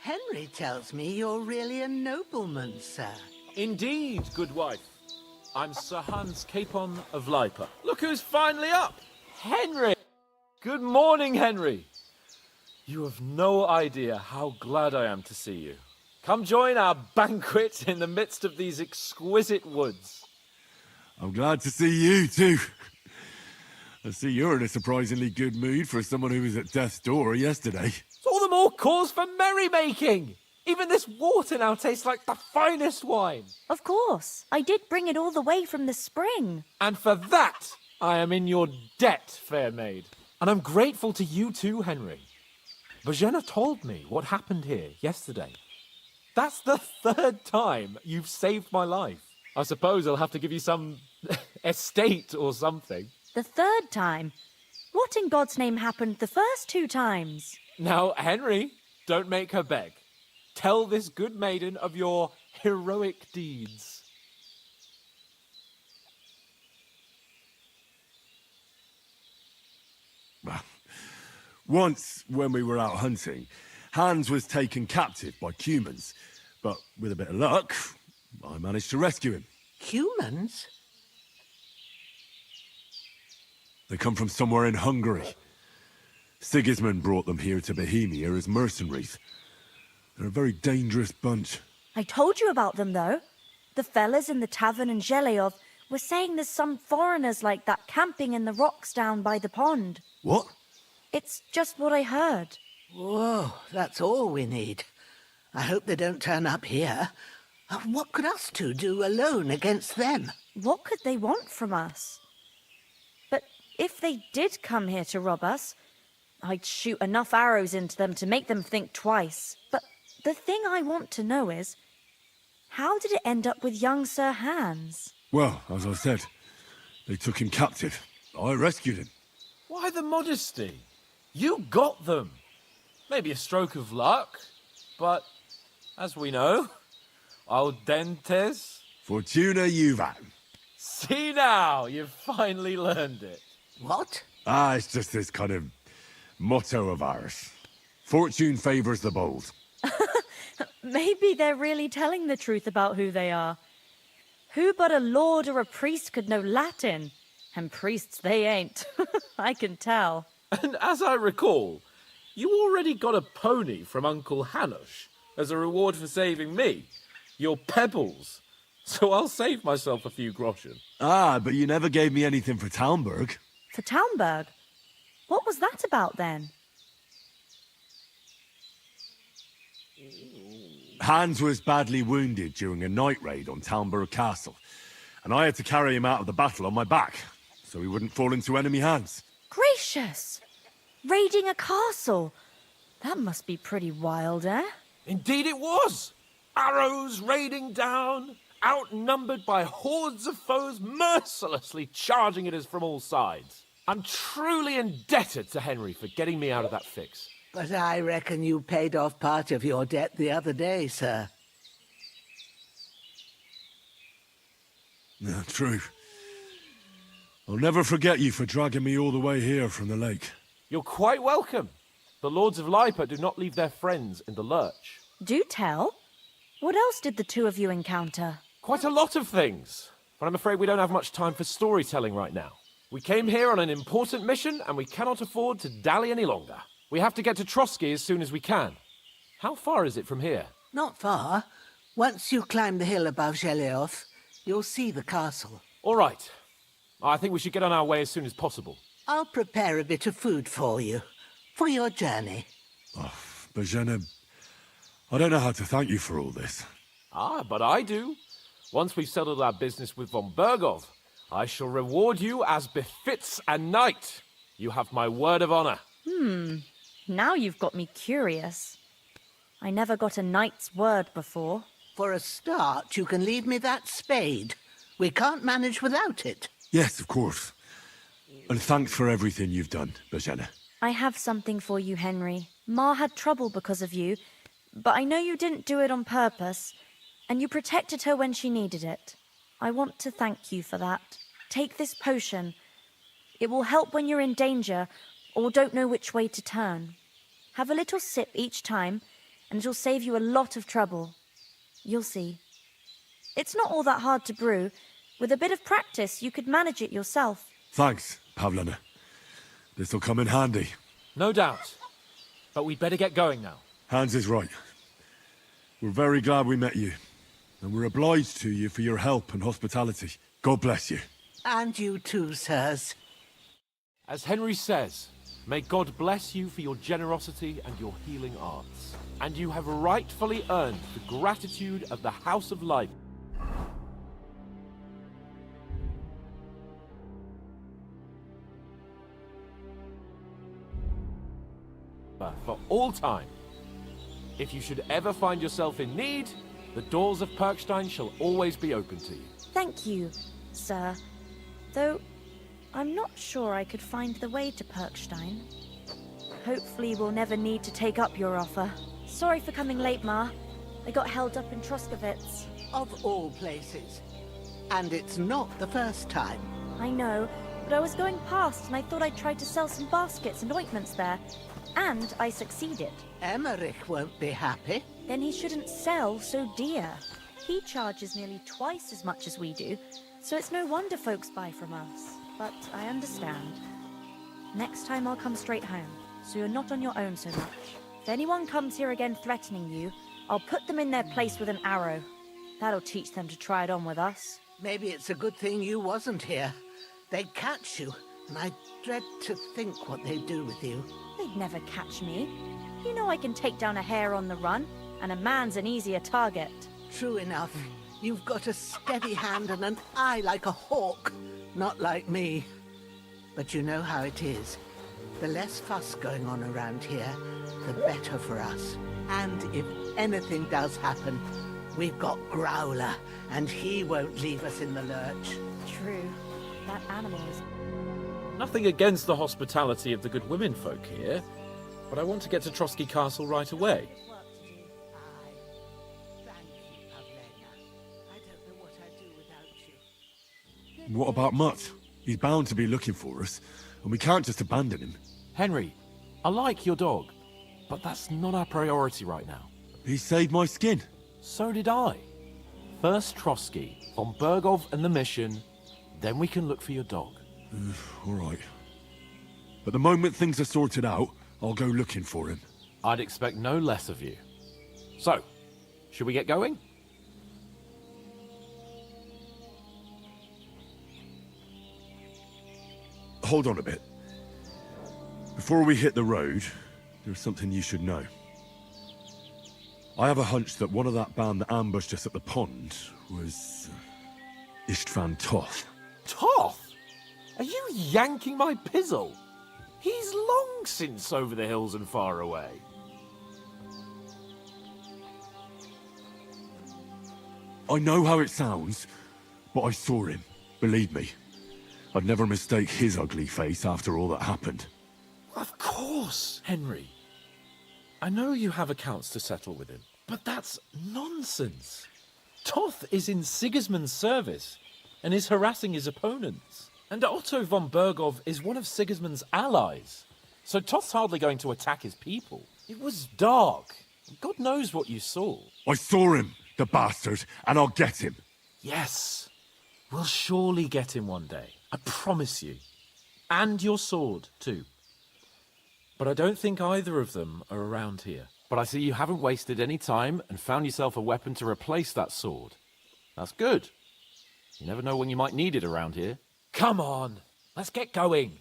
Henry tells me you're really a nobleman, sir. Indeed, good wife. I'm Sir Hans Capon of Lipa. Look who's finally up! Henry! Good morning, Henry! You have no idea how glad I am to see you. Come join our banquet in the midst of these exquisite woods. I'm glad to see you, too. I see you're in a surprisingly good mood for someone who was at death's door yesterday. It's all the more cause for merrymaking! Even this water now tastes like the finest wine. Of course. I did bring it all the way from the spring. And for that, I am in your debt, fair maid. And I'm grateful to you too, Henry. Bojena told me what happened here yesterday. That's the third time you've saved my life. I suppose I'll have to give you some estate or something. The third time? What in God's name happened the first 2 times? Now, Henry, don't make her beg. Tell this good maiden of your heroic deeds. Well, once, when we were out hunting, Hans was taken captive by humans. But with a bit of luck, I managed to rescue him. Humans? They come from somewhere in Hungary. Sigismund brought them here to Bohemia as mercenaries. They're a very dangerous bunch. I told you about them, though. The fellas in the tavern in Zheleov were saying there's some foreigners like that camping in the rocks down by the pond. What? It's just what I heard. Whoa, that's all we need. I hope they don't turn up here. What could us two do alone against them? What could they want from us? But if they did come here to rob us, I'd shoot enough arrows into them to make them think twice. But the thing I want to know is, how did it end up with young Sir Hans? Well, as I said, they took him captive. I rescued him. Why the modesty? You got them. Maybe a stroke of luck, but as we know, audentes. Fortuna juvat. See now, you've finally learned it. What? It's just this kind of motto of ours. Fortune favors the bold. Maybe they're really telling the truth about who they are. Who but a lord or a priest could know Latin? And priests they ain't. I can tell. And as I recall, you already got a pony from Uncle Hanush as a reward for saving me. Your pebbles. So I'll save myself a few groschen. But you never gave me anything for Talmberg. For Talmberg? What was that about then? Hans was badly wounded during a night raid on Talmberg Castle, and I had to carry him out of the battle on my back, so he wouldn't fall into enemy hands. Gracious! Raiding a castle? That must be pretty wild, eh? Indeed it was. Arrows raining down, outnumbered by hordes of foes mercilessly charging at us from all sides. I'm truly indebted to Henry for getting me out of that fix. But I reckon you paid off part of your debt the other day, sir. Yeah, true. I'll never forget you for dragging me all the way here from the lake. You're quite welcome. The Lords of Lipa do not leave their friends in the lurch. Do tell. What else did the two of you encounter? Quite a lot of things, but I'm afraid we don't have much time for storytelling right now. We came here on an important mission, and we cannot afford to dally any longer. We have to get to Trotsky as soon as we can. How far is it from here? Not far. Once you climb the hill above Zheleov, you'll see the castle. All right. I think we should get on our way as soon as possible. I'll prepare a bit of food for you, for your journey. Bojena, I don't know how to thank you for all this. But I do. Once we've settled our business with von Bergov, I shall reward you as befits a knight. You have my word of honor. Now you've got me curious. I never got a knight's word before. For a start, you can leave me that spade. We can't manage without it. Yes, of course. And thanks for everything you've done, Bojena. I have something for you, Henry. Ma had trouble because of you, but I know you didn't do it on purpose, and you protected her when she needed it. I want to thank you for that. Take this potion. It will help when you're in danger or don't know which way to turn. Have a little sip each time, and it'll save you a lot of trouble. You'll see. It's not all that hard to brew. With a bit of practice, you could manage it yourself. Thanks, Pavlana. This'll come in handy. No doubt. But we'd better get going now. Hans is right. We're very glad we met you. And we're obliged to you for your help and hospitality. God bless you. And you too, sirs. As Henry says, may God bless you for your generosity and your healing arts. And you have rightfully earned the gratitude of the House of Life. For all time. If you should ever find yourself in need, the doors of Perkstein shall always be open to you. Thank you, sir. Though, I'm not sure I could find the way to Perkstein. Hopefully we'll never need to take up your offer. Sorry for coming late, Ma. I got held up in Troskowitz. Of all places. And it's not the first time. I know, but I was going past and I thought I'd try to sell some baskets and ointments there. And I succeeded. Emmerich won't be happy. Then he shouldn't sell so dear. He charges nearly twice as much as we do, so it's no wonder folks buy from us. But I understand. Next time I'll come straight home, so you're not on your own so much. If anyone comes here again threatening you, I'll put them in their place with an arrow. That'll teach them to try it on with us. Maybe it's a good thing you wasn't here. They'd catch you, and I dread to think what they'd do with you. They'd never catch me. You know I can take down a hare on the run, and a man's an easier target. True enough. You've got a steady hand and an eye like a hawk. Not like me. But you know how it is. The less fuss going on around here, the better for us. And if anything does happen, we've got Growler, and he won't leave us in the lurch. True. That animal is... Nothing against the hospitality of the good women folk here, but I want to get to Trotsky Castle right away. Work to do. Aye. Thank you, Pavlena. I don't know what I'd do without you. What about Mutt? He's bound to be looking for us, and we can't just abandon him. Henry, I like your dog, but that's not our priority right now. He saved my skin. So did I. First Trotsky, von Bergov and the mission, then we can look for your dog. All right. But the moment things are sorted out, I'll go looking for him. I'd expect no less of you. So, should we get going? Hold on a bit. Before we hit the road, there's something you should know. I have a hunch that one of that band that ambushed us at the pond was... Istvan Toth. Toth? Are you yanking my pizzle? He's long since over the hills and far away. I know how it sounds, but I saw him. Believe me. I'd never mistake his ugly face after all that happened. Of course, Henry. I know you have accounts to settle with him, but that's nonsense. Toth is in Sigismund's service and is harassing his opponents. And Otto von Bergov is one of Sigismund's allies. So Toth's hardly going to attack his people. It was dark. God knows what you saw. I saw him, the bastard, and I'll get him. Yes. We'll surely get him one day. I promise you. And your sword, too. But I don't think either of them are around here. But I see you haven't wasted any time and found yourself a weapon to replace that sword. That's good. You never know when you might need it around here. Come on, let's get going.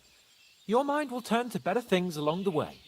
Your mind will turn to better things along the way.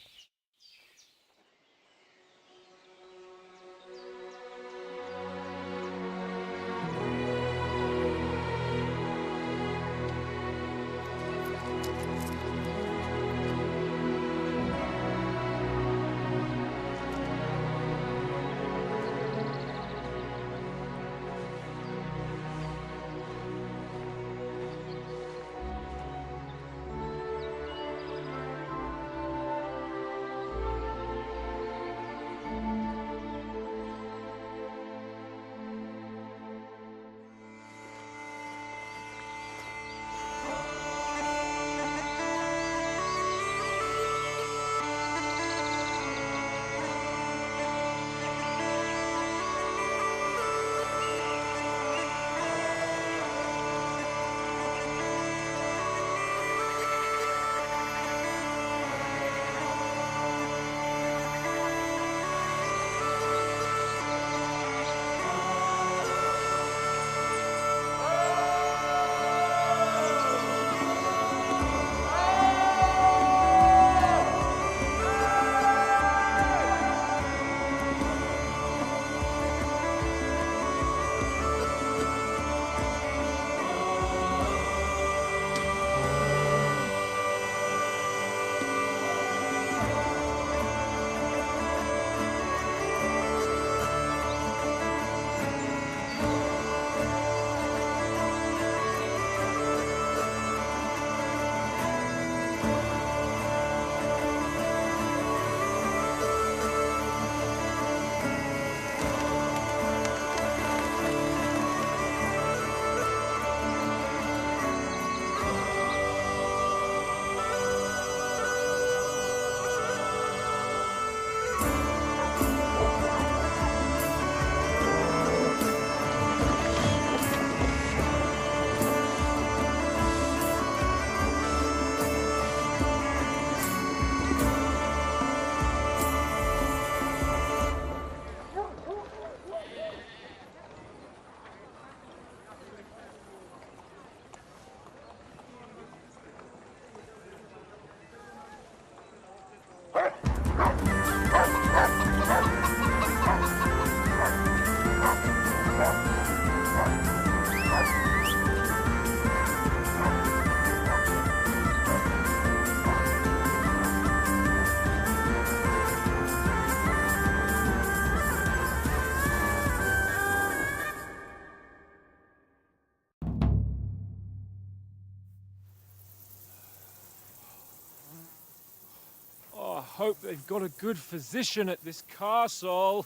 Oh, I hope they've got a good physician at this castle.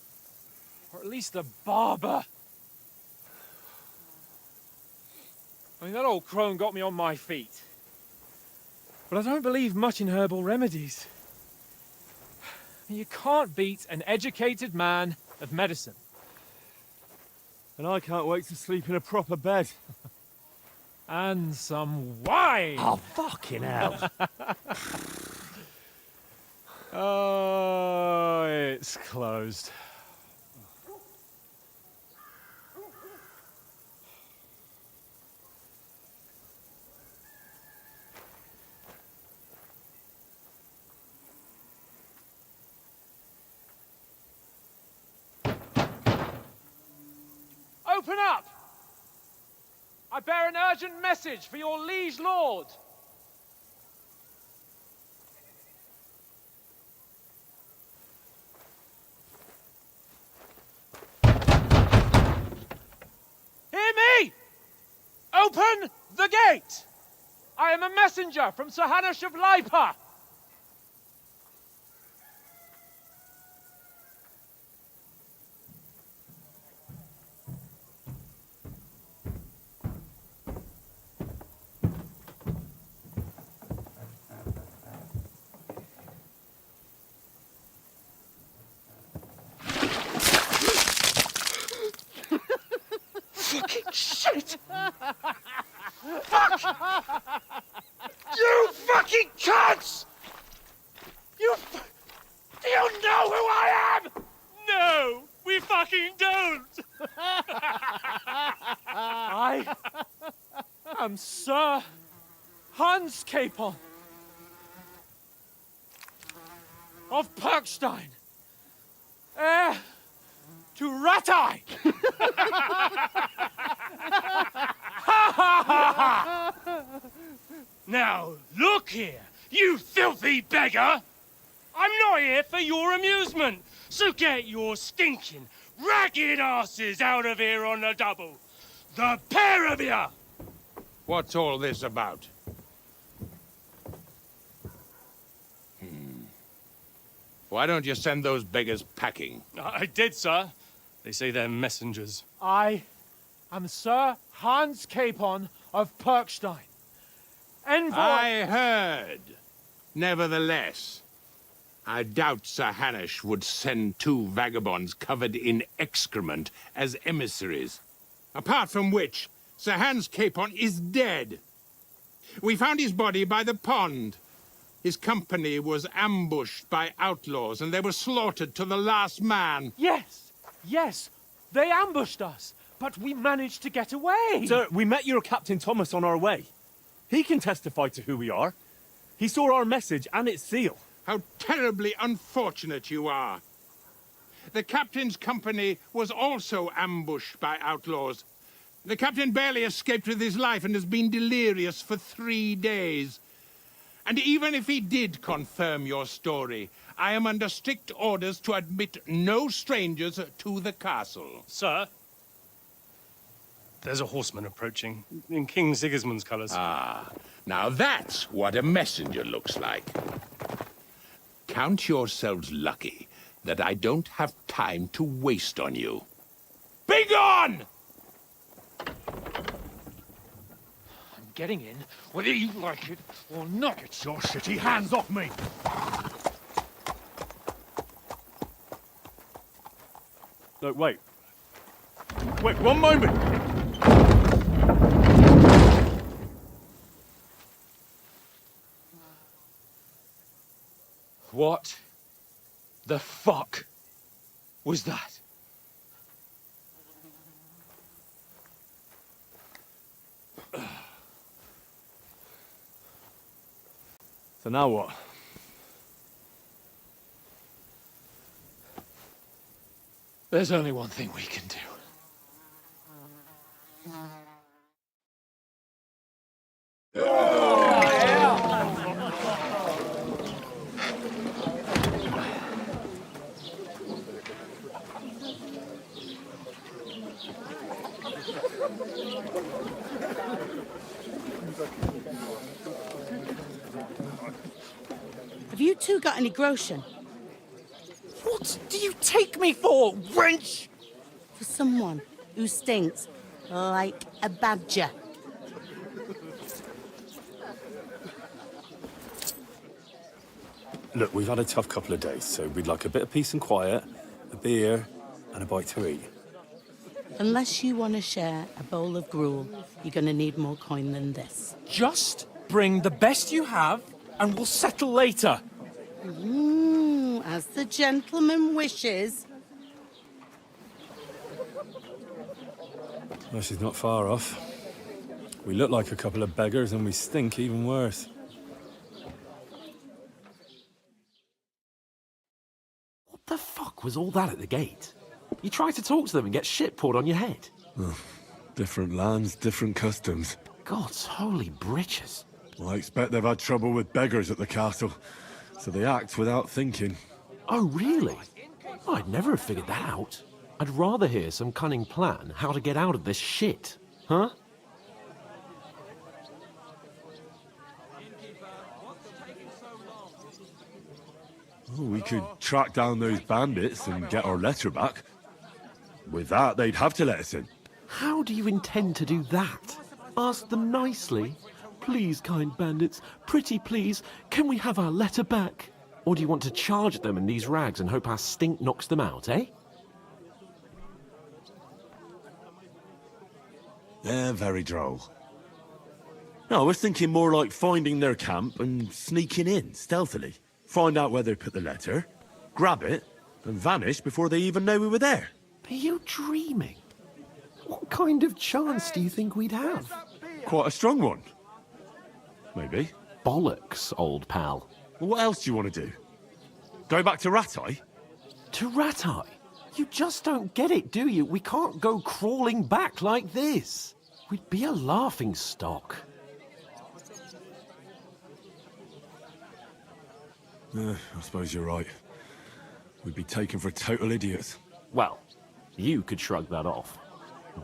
Or at least a barber. I mean, that old crone got me on my feet. But I don't believe much in herbal remedies. You can't beat an educated man of medicine. And I can't wait to sleep in a proper bed. And some wine! Oh, fucking hell. Oh, it's closed. Open up! I bear an urgent message for your liege lord. Hear me! Open the gate! I am a messenger from Sir Hanush of Lipa. Fucking shit! Fuck! You fucking cunts! Do you know who I am? No, we fucking don't! I am Sir Hans Capon of Perkstein, heir to Ratai! Now, look here, you filthy beggar! I'm not here for your amusement, so get your stinking, ragged asses out of here on the double. The pair of you! What's all this about? Why don't you send those beggars packing? I did, sir. They say they're messengers. I am Sir Hans Capon of Perkstein, envoy... I heard. Nevertheless, I doubt Sir Hanush would send two vagabonds covered in excrement as emissaries. Apart from which, Sir Hans Capon is dead. We found his body by the pond. His company was ambushed by outlaws, and they were slaughtered to the last man. Yes, yes, they ambushed us, but we managed to get away. Sir, we met your Captain Thomas on our way. He can testify to who we are. He saw our message and its seal. How terribly unfortunate you are. The captain's company was also ambushed by outlaws. The captain barely escaped with his life and has been delirious for 3 days. And even if he did confirm your story, I am under strict orders to admit no strangers to the castle. Sir, there's a horseman approaching, in King Sigismund's colours. Ah, now that's what a messenger looks like. Count yourselves lucky that I don't have time to waste on you. Be gone! I'm getting in, whether you like it or not. Get your shitty hands off me! No, wait. Wait, one moment! What the fuck was that? So now what? There's only one thing we can do. Have you two got any groschen? What do you take me for, wench? For someone who stinks like a badger. Look, we've had a tough couple of days, so we'd like a bit of peace and quiet, a beer, and a bite to eat. Unless you want to share a bowl of gruel, you're going to need more coin than this. Just bring the best you have, and we'll settle later. As the gentleman wishes. Well, she's not far off. We look like a couple of beggars, and we stink even worse. What the fuck was all that at the gate? You try to talk to them and get shit poured on your head. Different lands, different customs. God's holy britches. Well, I expect they've had trouble with beggars at the castle, so they act without thinking. Oh, really? I'd never have figured that out. I'd rather hear some cunning plan how to get out of this shit. Huh? Oh, we could track down those bandits and get our letter back. With that, they'd have to let us in. How do you intend to do that? Ask them nicely. Please, kind bandits, pretty please, can we have our letter back? Or do you want to charge at them in these rags and hope our stink knocks them out, eh? They're very droll. No, I was thinking more like finding their camp and sneaking in, stealthily. Find out where they put the letter, grab it, and vanish before they even know we were there. Are you dreaming? What kind of chance do you think we'd have? Quite a strong one. Maybe. Bollocks, old pal. Well, what else do you want to do? Go back to Ratai? To Ratai? You just don't get it, do you? We can't go crawling back like this. We'd be a laughing stock. I suppose you're right. We'd be taken for total idiots. Well, you could shrug that off.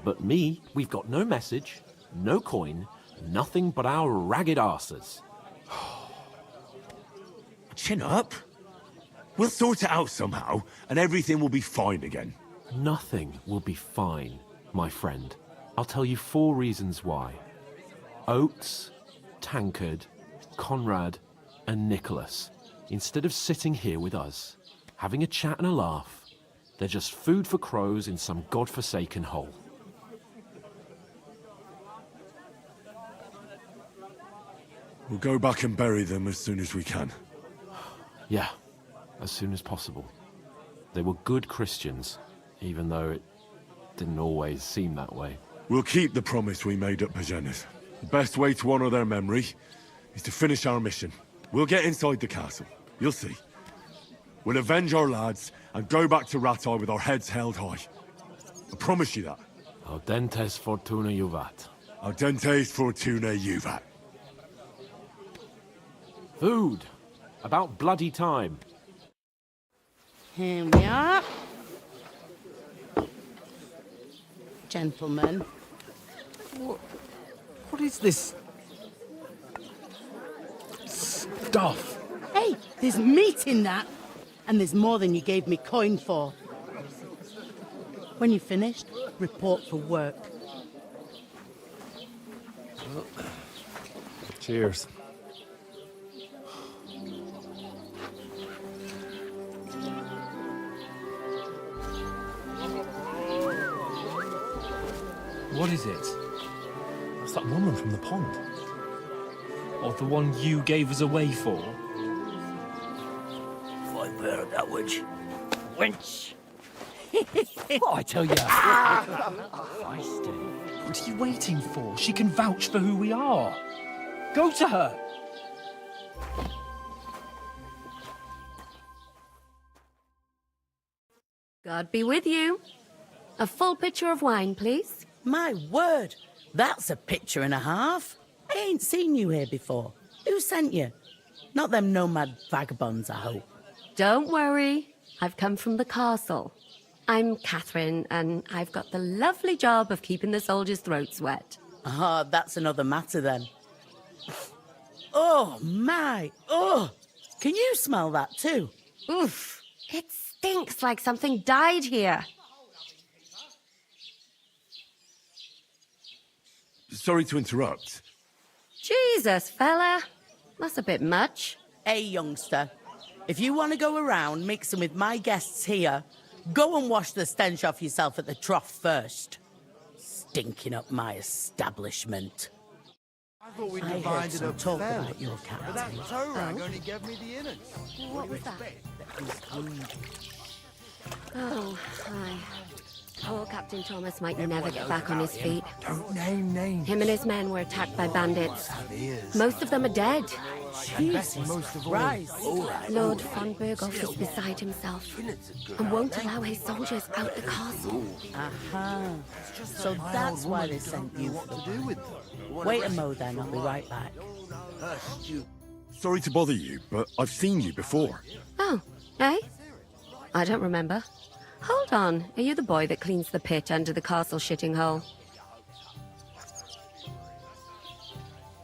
But me, we've got no message, no coin, nothing but our ragged arses. Chin up. We'll sort it out somehow, and everything will be fine again. Nothing will be fine, my friend. I'll tell you 4 reasons why. Oates, Tankard, Conrad, and Nicholas, instead of sitting here with us, having a chat and a laugh, they're just food for crows in some godforsaken hole. We'll go back and bury them as soon as we can. Yeah, as soon as possible. They were good Christians, even though it didn't always seem that way. We'll keep the promise we made at Pagenis. The best way to honor their memory is to finish our mission. We'll get inside the castle. You'll see. We'll avenge our lads and go back to Ratai with our heads held high. I promise you that. Audentes fortuna juvat. Audentes fortuna juvat. Food! About bloody time. Here we are. Gentlemen. What is this stuff? Hey, there's meat in that. And there's more than you gave me coin for. When you're finished, report for work. Cheers. What is it? It's that woman from the pond. Or the one you gave us away for? Wench! What I tell you? What are you waiting for? She can vouch for who we are. Go to her. God be with you. A full pitcher of wine, please. My word, that's a picture and a half. I ain't seen you here before. Who sent you? Not them nomad vagabonds, I hope. Don't worry. I've come from the castle. I'm Catherine, and I've got the lovely job of keeping the soldiers' throats wet. Ah, that's another matter then. Oh, my. Oh, can you smell that too? Oof. It stinks like something died here. Sorry to interrupt. Jesus, fella. That's a bit much. Hey, youngster. If you want to go around mixing with my guests here, go and wash the stench off yourself at the trough first. Stinking up my establishment. I thought we I heard divided some up talk fairly, about your cat. but that toe rag only gave me the innards. What was that? Oh, hi. Poor Captain Thomas might never get back on his feet. Don't name names. Him and his men were attacked by bandits. Have ears. Most of them are dead. Jesus most of all. Christ. Lord von Berghoff is beside himself and won't allow his soldiers out the castle. Aha. So that's why they sent you. What to do with them? Wait a mo then, I'll be right back. Sorry to bother you, but I've seen you before. Oh, eh? I don't remember. Hold on, are you the boy that cleans the pit under the castle shitting hole?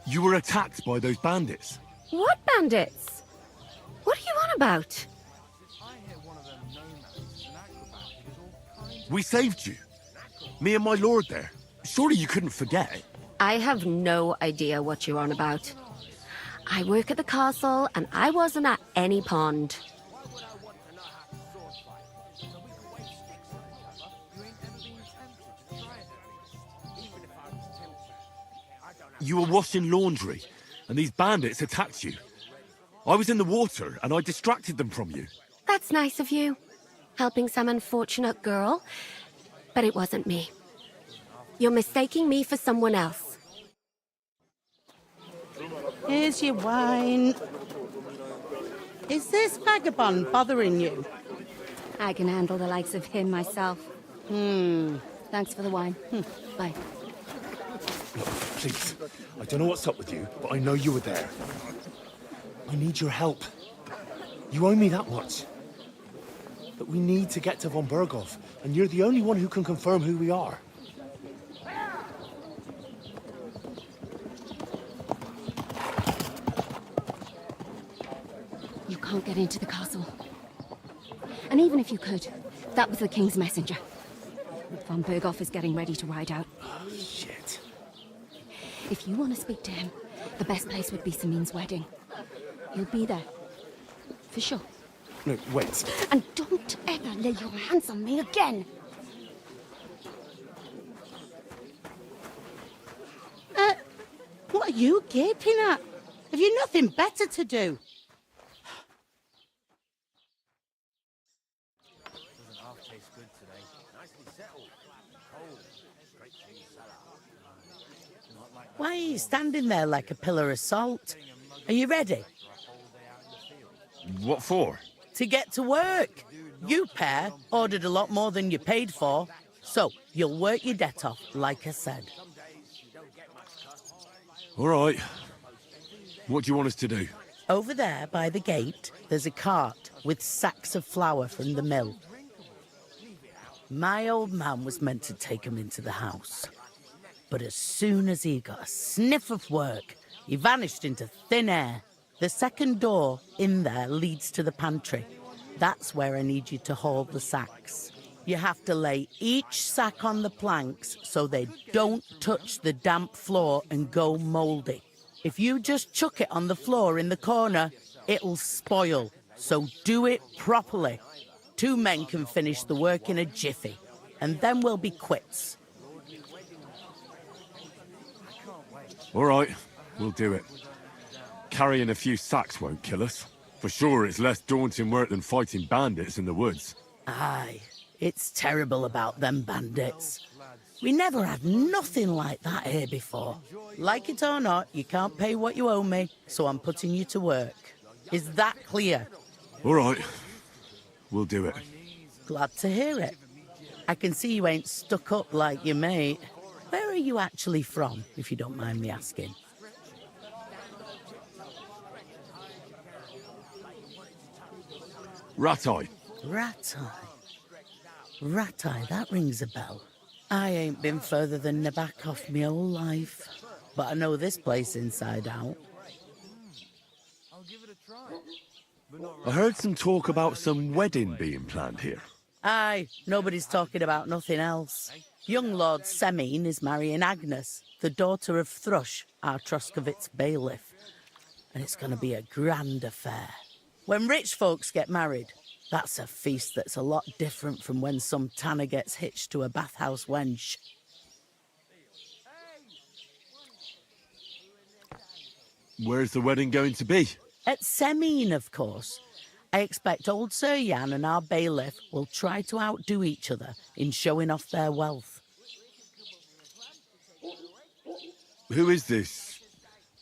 You were attacked by those bandits. What bandits? What are you on about? We saved you. Me and my lord there. Surely you couldn't forget. I have no idea what you're on about. I work at the castle, and I wasn't at any pond. You were washing laundry, and these bandits attacked you. I was in the water, and I distracted them from you. That's nice of you. Helping some unfortunate girl. But it wasn't me. You're mistaking me for someone else. Here's your wine. Is this vagabond bothering you? I can handle the likes of him myself. Thanks for the wine. Bye. Look, please. I don't know what's up with you, but I know you were there. I need your help. You owe me that much. But we need to get to von Berghoff, and you're the only one who can confirm who we are. You can't get into the castle. And even if you could, that was the king's messenger. Von Berghoff is getting ready to ride out. Oh, shit. If you want to speak to him, the best place would be Samin's wedding. He'll be there. For sure. No, wait. And don't ever lay your hands on me again! What are you gaping at? Have you nothing better to do? Why are you standing there like a pillar of salt? Are you ready? What for? To get to work. You pair ordered a lot more than you paid for, so you'll work your debt off, like I said. All right. What do you want us to do? Over there by the gate, there's a cart with sacks of flour from the mill. My old man was meant to take 'em into the house. But as soon as he got a sniff of work, he vanished into thin air. The second door in there leads to the pantry. That's where I need you to haul the sacks. You have to lay each sack on the planks so they don't touch the damp floor and go mouldy. If you just chuck it on the floor in the corner, it'll spoil. So do it properly. 2 men can finish the work in a jiffy, and then we'll be quits. All right, we'll do it. Carrying a few sacks won't kill us. For sure, it's less daunting work than fighting bandits in the woods. Aye, it's terrible about them bandits. We never had nothing like that here before. Like it or not, you can't pay what you owe me, so I'm putting you to work. Is that clear? All right, we'll do it. Glad to hear it. I can see you ain't stuck up like your mate. Where are you actually from, if you don't mind me asking? Ratai. Ratai. Ratai, that rings a bell. I ain't been further than Nabakov my whole life, but I know this place inside out. I heard some talk about some wedding being planned here. Aye, nobody's talking about nothing else. Young Lord Semine is marrying Agnes, the daughter of Thrush, our Troskovitz bailiff. And it's going to be a grand affair. When rich folks get married, that's a feast that's a lot different from when some tanner gets hitched to a bathhouse wench. Where's the wedding going to be? At Semine, of course. I expect old Sir Jan and our bailiff will try to outdo each other in showing off their wealth. Who is this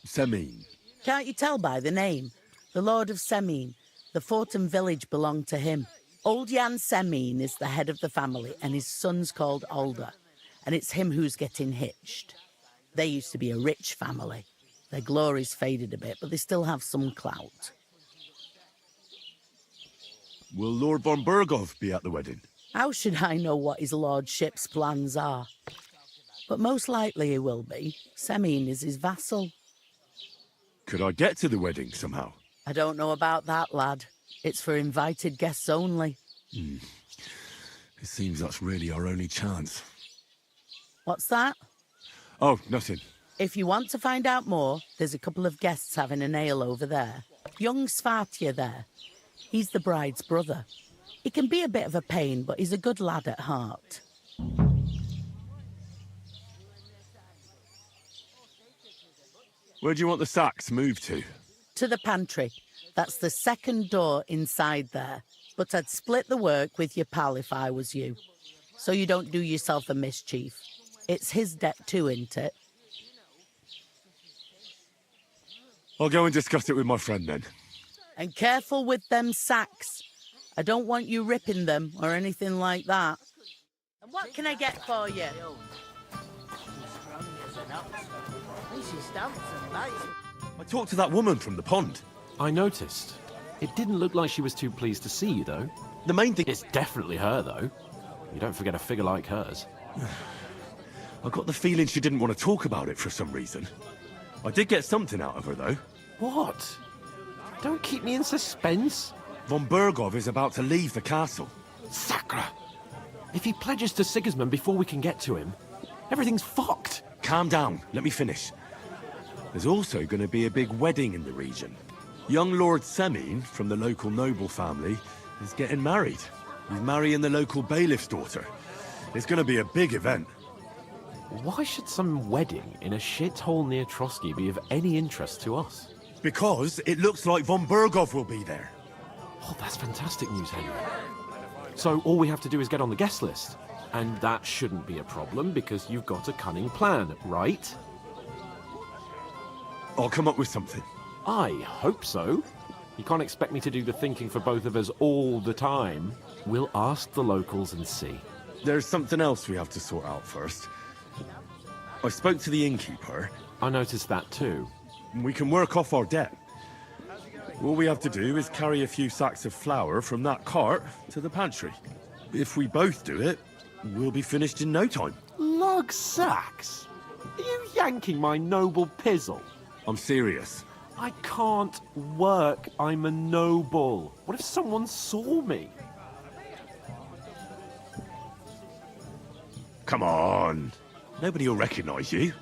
Semine? Can't you tell by the name? The Lord of Semine. The fort and village belong to him. Old Jan Semine is the head of the family, and his son's called Alder. And it's him who's getting hitched. They used to be a rich family. Their glory's faded a bit, but they still have some clout. Will Lord von Burgov be at the wedding? How should I know what his lordship's plans are? But most likely he will be. Semine is his vassal. Could I get to the wedding somehow? I don't know about that, lad. It's for invited guests only. It seems that's really our only chance. What's that? Oh, nothing. If you want to find out more, there's a couple of guests having an ale over there. Young Svartje there. He's the bride's brother. He can be a bit of a pain, but he's a good lad at heart. Where do you want the sacks moved to? To the pantry. That's the second door inside there. But I'd split the work with your pal if I was you. So you don't do yourself a mischief. It's his debt too, isn't it? I'll go and discuss it with my friend then. And careful with them sacks. I don't want you ripping them or anything like that. And what can I get for you? I talked to that woman from the pond. I noticed. It didn't look like she was too pleased to see you, though. The main thing... It's definitely her, though. You don't forget a figure like hers. I got the feeling she didn't want to talk about it for some reason. I did get something out of her, though. What? Don't keep me in suspense. Von Burgov is about to leave the castle. Sacre! If he pledges to Sigismund before we can get to him, everything's fucked. Calm down. Let me finish. There's also going to be a big wedding in the region. Young Lord Semine, from the local noble family, is getting married. He's marrying the local bailiff's daughter. It's going to be a big event. Why should some wedding in a shithole near Trotsky be of any interest to us? Because it looks like von Burgov will be there. Oh, that's fantastic news, Henry. So all we have to do is get on the guest list. And that shouldn't be a problem because you've got a cunning plan, right? I'll come up with something. I hope so. You can't expect me to do the thinking for both of us all the time. We'll ask the locals and see. There's something else we have to sort out first. I spoke to the innkeeper. I noticed that too. We can work off our debt. All we have to do is carry a few sacks of flour from that cart to the pantry. If we both do it, we'll be finished in no time. Lug sacks? Are you yanking my noble pizzle? I'm serious. I can't work. I'm a noble. What if someone saw me? Come on. Nobody will recognize you.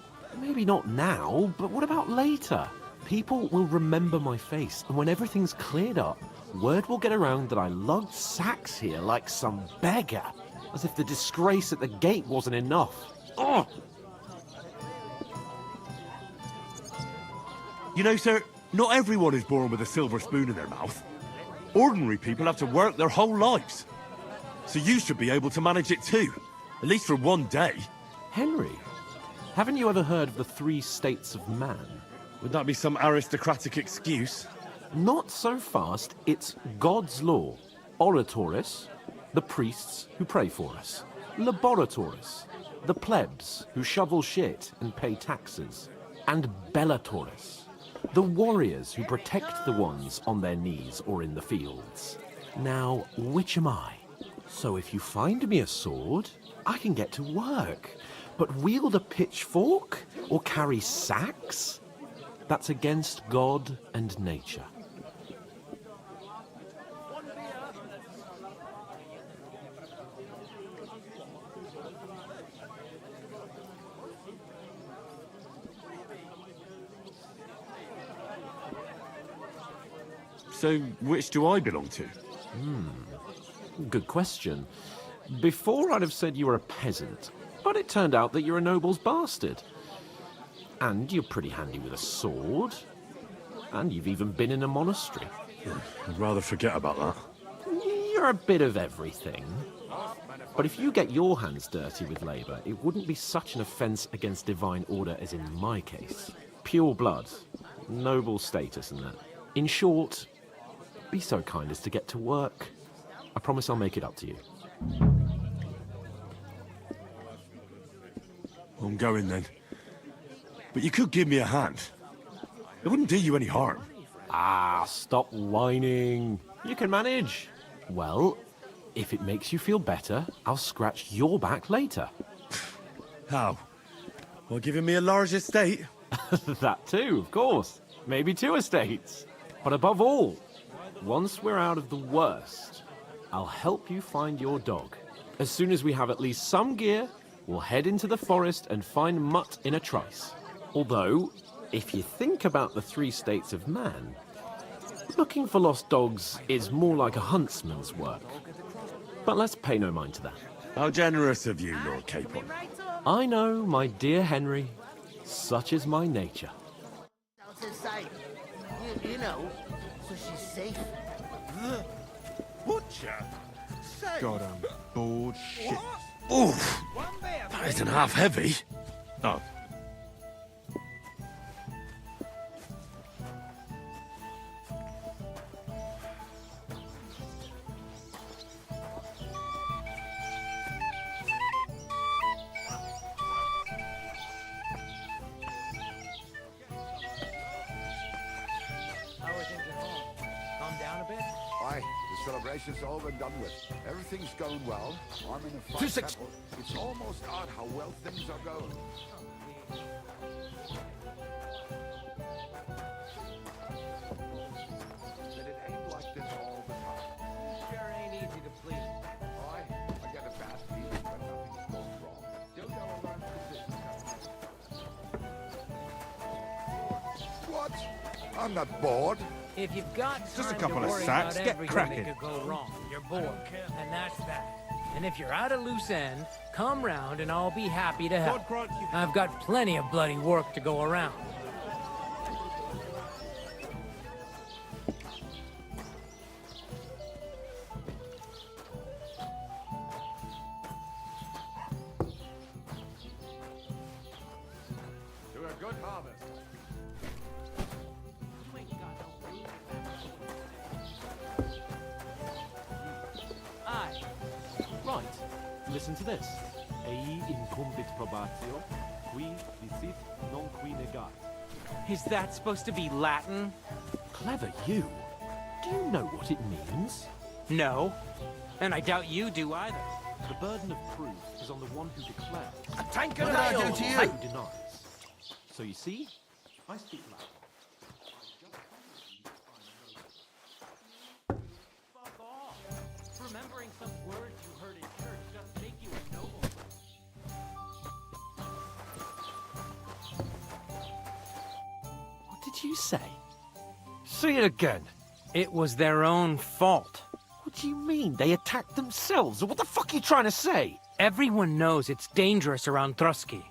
Maybe not now, but what about later? People will remember my face, and when everything's cleared up, word will get around that I lugged sacks here like some beggar. As if the disgrace at the gate wasn't enough. Ugh! You know, sir, not everyone is born with a silver spoon in their mouth. Ordinary people have to work their whole lives. So you should be able to manage it too. At least for one day. Henry, haven't you ever heard of the 3 states of man? Would that be some aristocratic excuse? Not so fast. It's God's law. Oratoris, the priests who pray for us, laboratories, the plebs who shovel shit and pay taxes, and bellatores, the warriors who protect the ones on their knees or in the fields. Now, which am I? So if you find me a sword, I can get to work. But wield a pitchfork or carry sacks? That's against God and nature. So, which do I belong to? Good question. Before I'd have said you were a peasant, but it turned out that you're a noble's bastard. And you're pretty handy with a sword. And you've even been in a monastery. I'd rather forget about that. You're a bit of everything. But if you get your hands dirty with labour, it wouldn't be such an offence against divine order as in my case. Pure blood, noble status and that. In short, be so kind as to get to work. I promise I'll make it up to you. I'm going then. But you could give me a hand. It wouldn't do you any harm. Ah, stop whining. You can manage. Well, if it makes you feel better, I'll scratch your back later. How? Well, giving me a large estate? That too, of course. Maybe 2 estates. But above all, once we're out of the worst, I'll help you find your dog. As soon as we have at least some gear, we'll head into the forest and find Mutt in a trice. Although, if you think about the 3 states of man, looking for lost dogs is more like a huntsman's work. But let's pay no mind to that. How generous of you, Lord Capon. I know, my dear Henry. Such is my nature. How's it safe? You know, so she's safe. The butcher? Safe? God, I'm bored shit. Oof! That isn't half heavy. Oh. Aye, the celebration's over and done with. Everything's going well. I'm in a fine temple. It's almost odd how well things are going. That it ain't like this all the time. Sure ain't easy to please. Aye, I get a bad feeling when nothing's going wrong. Still gotta learn persistence. What? I'm not bored. If you've got Just a time couple to of worry sacks, about get everything cracking. that could go wrong, you're bored. And that's that. And if you're at a loose end, come round and I'll be happy to help. I've got plenty of bloody work to go around. To a good harvest. Aye. Right, listen to this. Ei incumbit probatio, qui dicit non qui negat. Is that supposed to be Latin? Clever you. Do you know what it means? No. And I doubt you do either. The burden of proof is on the one who declares. A tankard of ale! and who denies. So you see, I speak Latin. Fuck off. Remembering some words you heard in church doesn't make you a noble. What did you say? Say it again. It was their own fault. What do you mean? They attacked themselves? Or what the fuck are you trying to say? Everyone knows it's dangerous around Trotsky.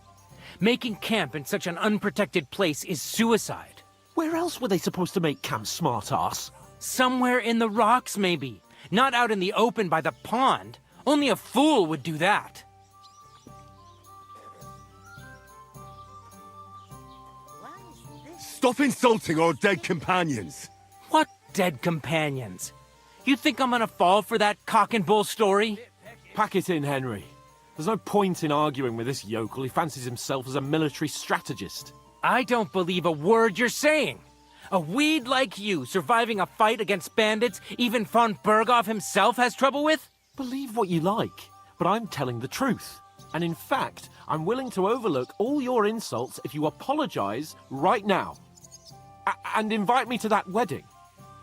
Making camp in such an unprotected place is suicide. Where else were they supposed to make camp, smart-ass? Somewhere in the rocks, maybe. Not out in the open by the pond. Only a fool would do that. Stop insulting our dead companions! What dead companions? You think I'm gonna fall for that cock and bull story? Pack it in, Henry. There's no point in arguing with this yokel. He fancies himself as a military strategist. I don't believe a word you're saying. A weed like you surviving a fight against bandits even von Berghoff himself has trouble with? Believe what you like, but I'm telling the truth. And in fact, I'm willing to overlook all your insults if you apologize right now. And invite me to that wedding.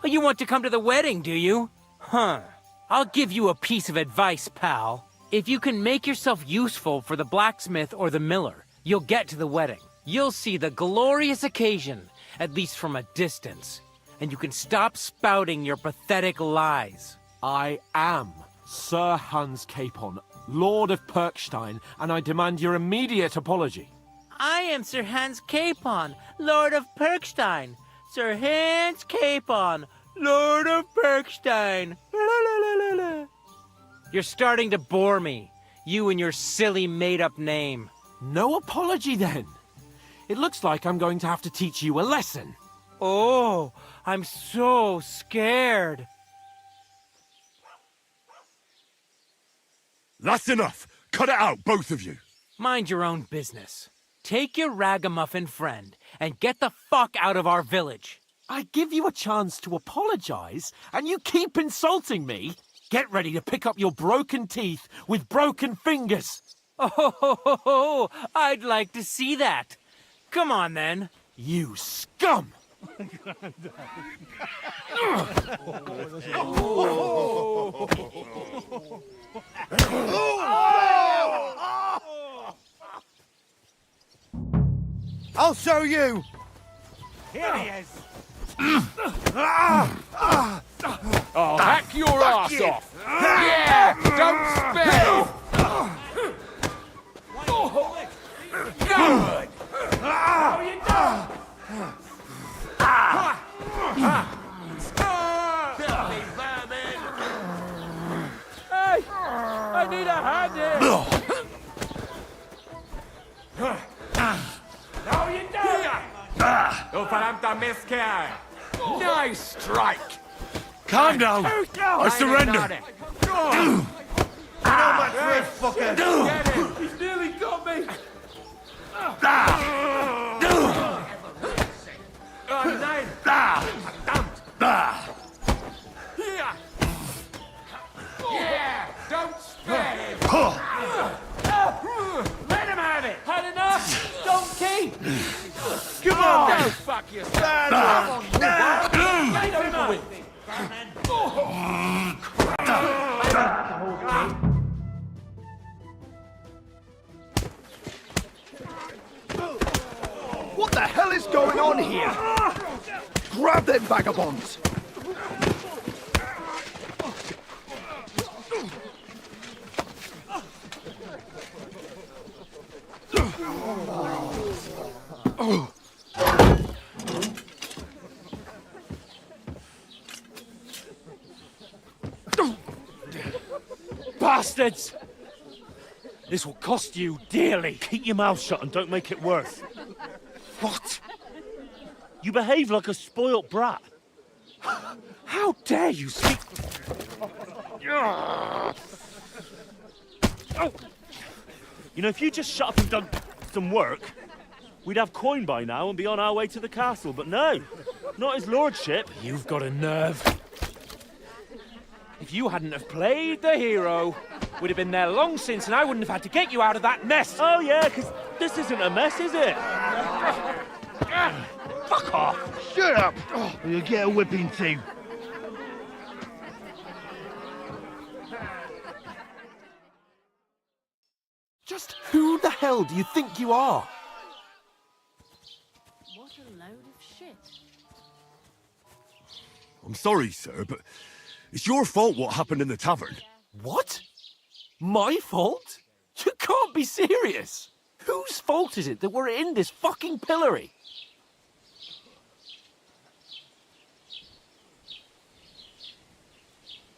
Oh, you want to come to the wedding, do you? Huh. I'll give you a piece of advice, pal. If you can make yourself useful for the blacksmith or the miller, you'll get to the wedding. You'll see the glorious occasion, at least from a distance. And you can stop spouting your pathetic lies. I am Sir Hans Capon, Lord of Perkstein, and I demand your immediate apology. I am Sir Hans Capon, Lord of Perkstein. Sir Hans Capon, Lord of Perkstein. You're starting to bore me. You and your silly made-up name. No apology, then. It looks like I'm going to have to teach you a lesson. Oh, I'm so scared. That's enough! Cut it out, both of you! Mind your own business. Take your ragamuffin friend and get the fuck out of our village. I give you a chance to apologize, and you keep insulting me? Get ready to pick up your broken teeth with broken fingers. Oh, I'd like to see that. Come on, then. You scum! I'll show you! Here he is. I'll hack your ass off. Yeah, don't spare. Good. How you doing? Filthy vermin. Hey, I need a hand here. How you doing? Nice strike. Calm down! I surrender! How much for this fucker? Get him. He's nearly got me. Yeah, don't spare him. Let him have it. Had enough? Donkey. Come on. Go fuck yourself. Get over with. What the hell is going on here? Grab them vagabonds! Bastards! This will cost you dearly. Keep your mouth shut and don't make it worse. What? You behave like a spoilt brat. How dare you speak? You know, if you just shut up and done some work, we'd have coin by now and be on our way to the castle. But no, not his lordship. You've got a nerve. If you hadn't have played the hero, we'd have been there long since and I wouldn't have had to get you out of that mess. Oh yeah, because this isn't a mess, is it? Fuck off. Shut up! Or you'll get a whipping too. Just who the hell do you think you are? What a load of shit. I'm sorry, sir, but it's your fault what happened in the tavern. What? My fault? You can't be serious. Whose fault is it that we're in this fucking pillory?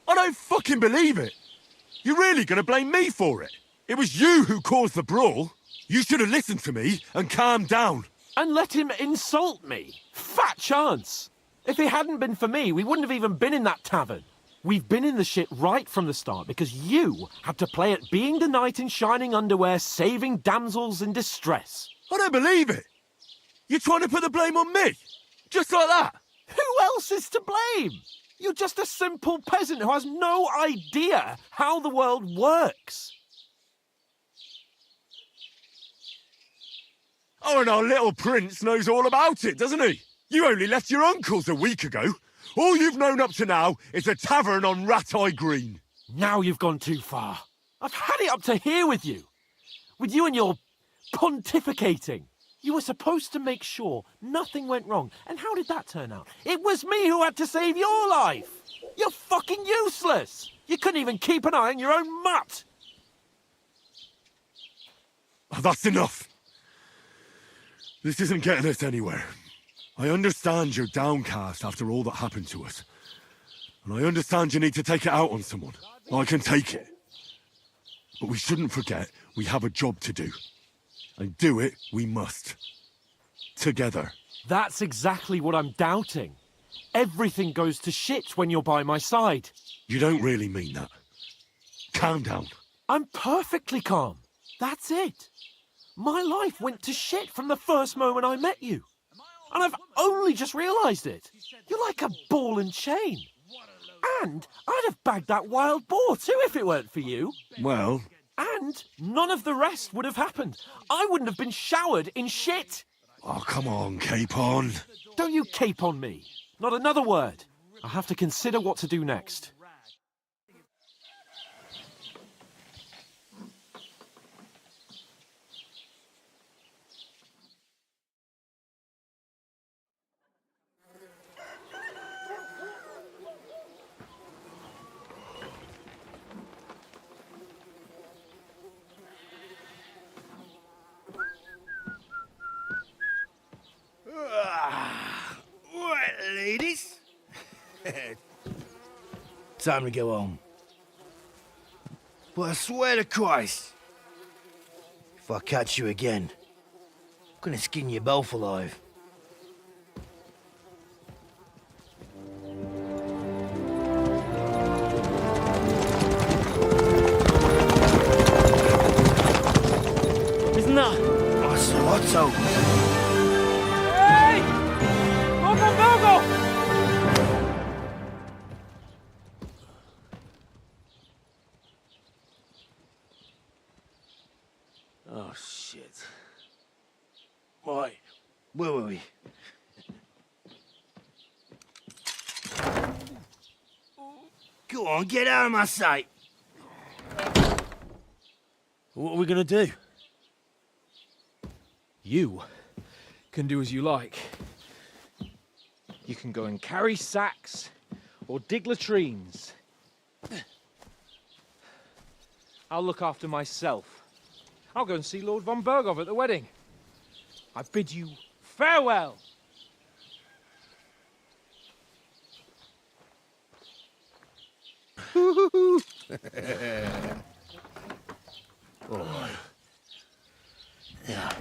I don't fucking believe it! You're really gonna blame me for it? It was you who caused the brawl. You should have listened to me and calmed down. And let him insult me? Fat chance! If it hadn't been for me, we wouldn't have even been in that tavern. We've been in the shit right from the start because you had to play at being the knight in shining underwear, saving damsels in distress. I don't believe it. You're trying to put the blame on me? Just like that? Who else is to blame? You're just a simple peasant who has no idea how the world works. Oh, and our little prince knows all about it, doesn't he? You only left your uncle's a week ago. All you've known up to now is a tavern on Rat-Eye Green. Now you've gone too far. I've had it up to here with you. With you and your pontificating. You were supposed to make sure nothing went wrong. And how did that turn out? It was me who had to save your life. You're fucking useless. You couldn't even keep an eye on your own mutt. Oh, that's enough. This isn't getting us anywhere. I understand you're downcast after all that happened to us. And I understand you need to take it out on someone. I can take it. But we shouldn't forget we have a job to do. And do it we must. Together. That's exactly what I'm doubting. Everything goes to shit when you're by my side. You don't really mean that. Calm down. I'm perfectly calm. That's it. My life went to shit from the first moment I met you. And I've only just realised it. You're like a ball and chain. And I'd have bagged that wild boar too if it weren't for you. Well... And none of the rest would have happened. I wouldn't have been showered in shit. Oh, come on, Capon. Don't you cape on me. Not another word. I have to consider what to do next. Right, ladies. Time to go home. But I swear to Christ, if I catch you again, I'm gonna skin you both alive. Isn't that? Ocelotto. Hey! Go! Oh, shit. Right, where were we? Go on, get out of my sight. What are we gonna do? You can do as you like. You can go and carry sacks or dig latrines. I'll look after myself. I'll go and see Lord von Bergov at the wedding. I bid you farewell. Oh. Yeah.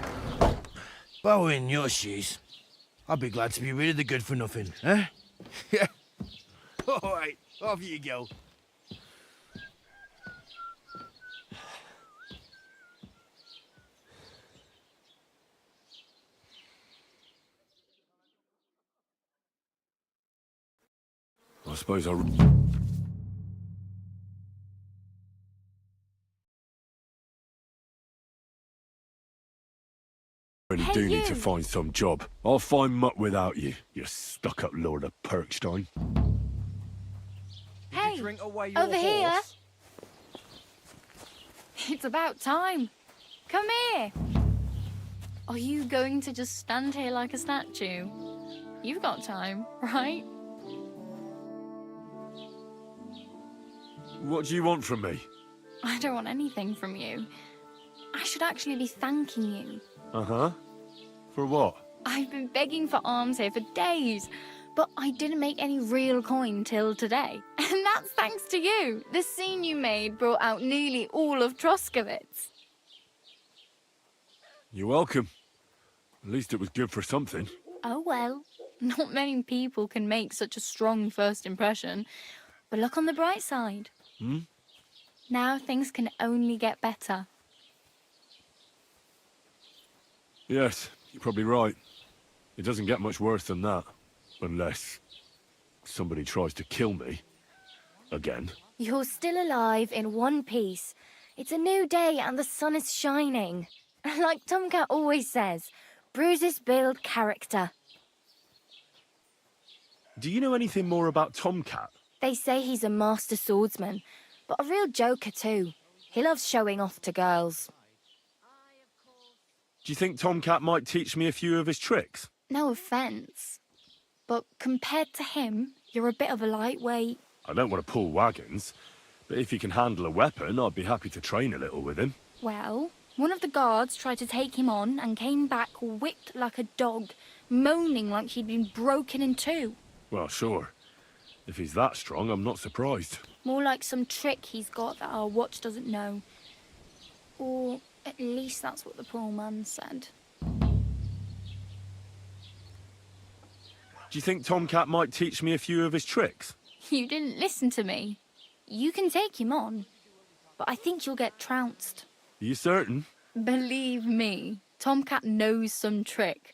If I were in your shoes, I'd be glad to be rid of the good for nothing, eh? Yeah. All right, off you go. I suppose I... really do need to find some job. I'll find mutt without you, you stuck-up Lord of Perkstein. Hey, Drink away your over here. horse. It's about time. Come here. Are you going to just stand here like a statue? You've got time, right? What do you want from me? I don't want anything from you. I should actually be thanking you. Uh-huh. For what? I've been begging for alms here for days, but I didn't make any real coin till today. And that's thanks to you. The scene you made brought out nearly all of Troskowitz. You're welcome. At least it was good for something. Oh well, not many people can make such a strong first impression. But look on the bright side. Hmm? Now things can only get better. Yes, you're probably right. It doesn't get much worse than that. Unless somebody tries to kill me. Again. You're still alive in one piece. It's a new day and the sun is shining. Like Tomcat always says, bruises build character. Do you know anything more about Tomcat? They say he's a master swordsman, but a real joker too. He loves showing off to girls. Do you think Tomcat might teach me a few of his tricks? No offence, but compared to him, you're a bit of a lightweight. I don't want to pull wagons, but if he can handle a weapon, I'd be happy to train a little with him. Well, one of the guards tried to take him on and came back whipped like a dog, moaning like he'd been broken in two. Well, sure. If he's that strong, I'm not surprised. More like some trick he's got that our watch doesn't know. Or at least that's what the poor man said. Do you think Tomcat might teach me a few of his tricks? You didn't listen to me. You can take him on, but I think you'll get trounced. Are you certain? Believe me, Tomcat knows some trick.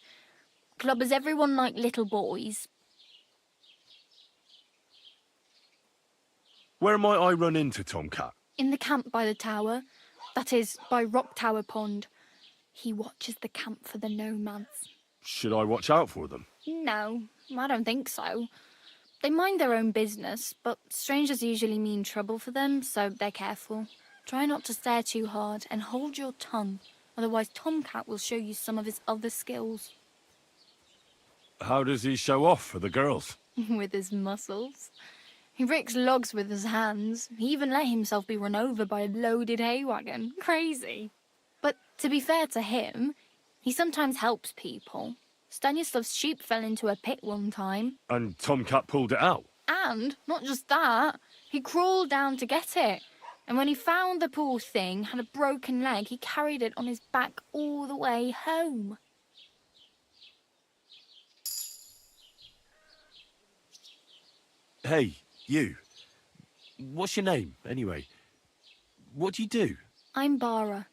Clubbers everyone like little boys. Where might I run into Tomcat? In the camp by the tower. That is, by Rock Tower Pond. He watches the camp for the nomads. Should I watch out for them? No, I don't think so. They mind their own business, but strangers usually mean trouble for them, so they're careful. Try not to stare too hard and hold your tongue, otherwise Tomcat will show you some of his other skills. How does he show off for the girls? With his muscles. He ricks logs with his hands. He even let himself be run over by a loaded hay wagon. Crazy. But to be fair to him, he sometimes helps people. Stanislav's sheep fell into a pit one time. And Tomcat pulled it out? And, not just that, he crawled down to get it. And when he found the poor thing had a broken leg, he carried it on his back all the way home. Hey, you. What's your name, anyway? What do you do? I'm Bara.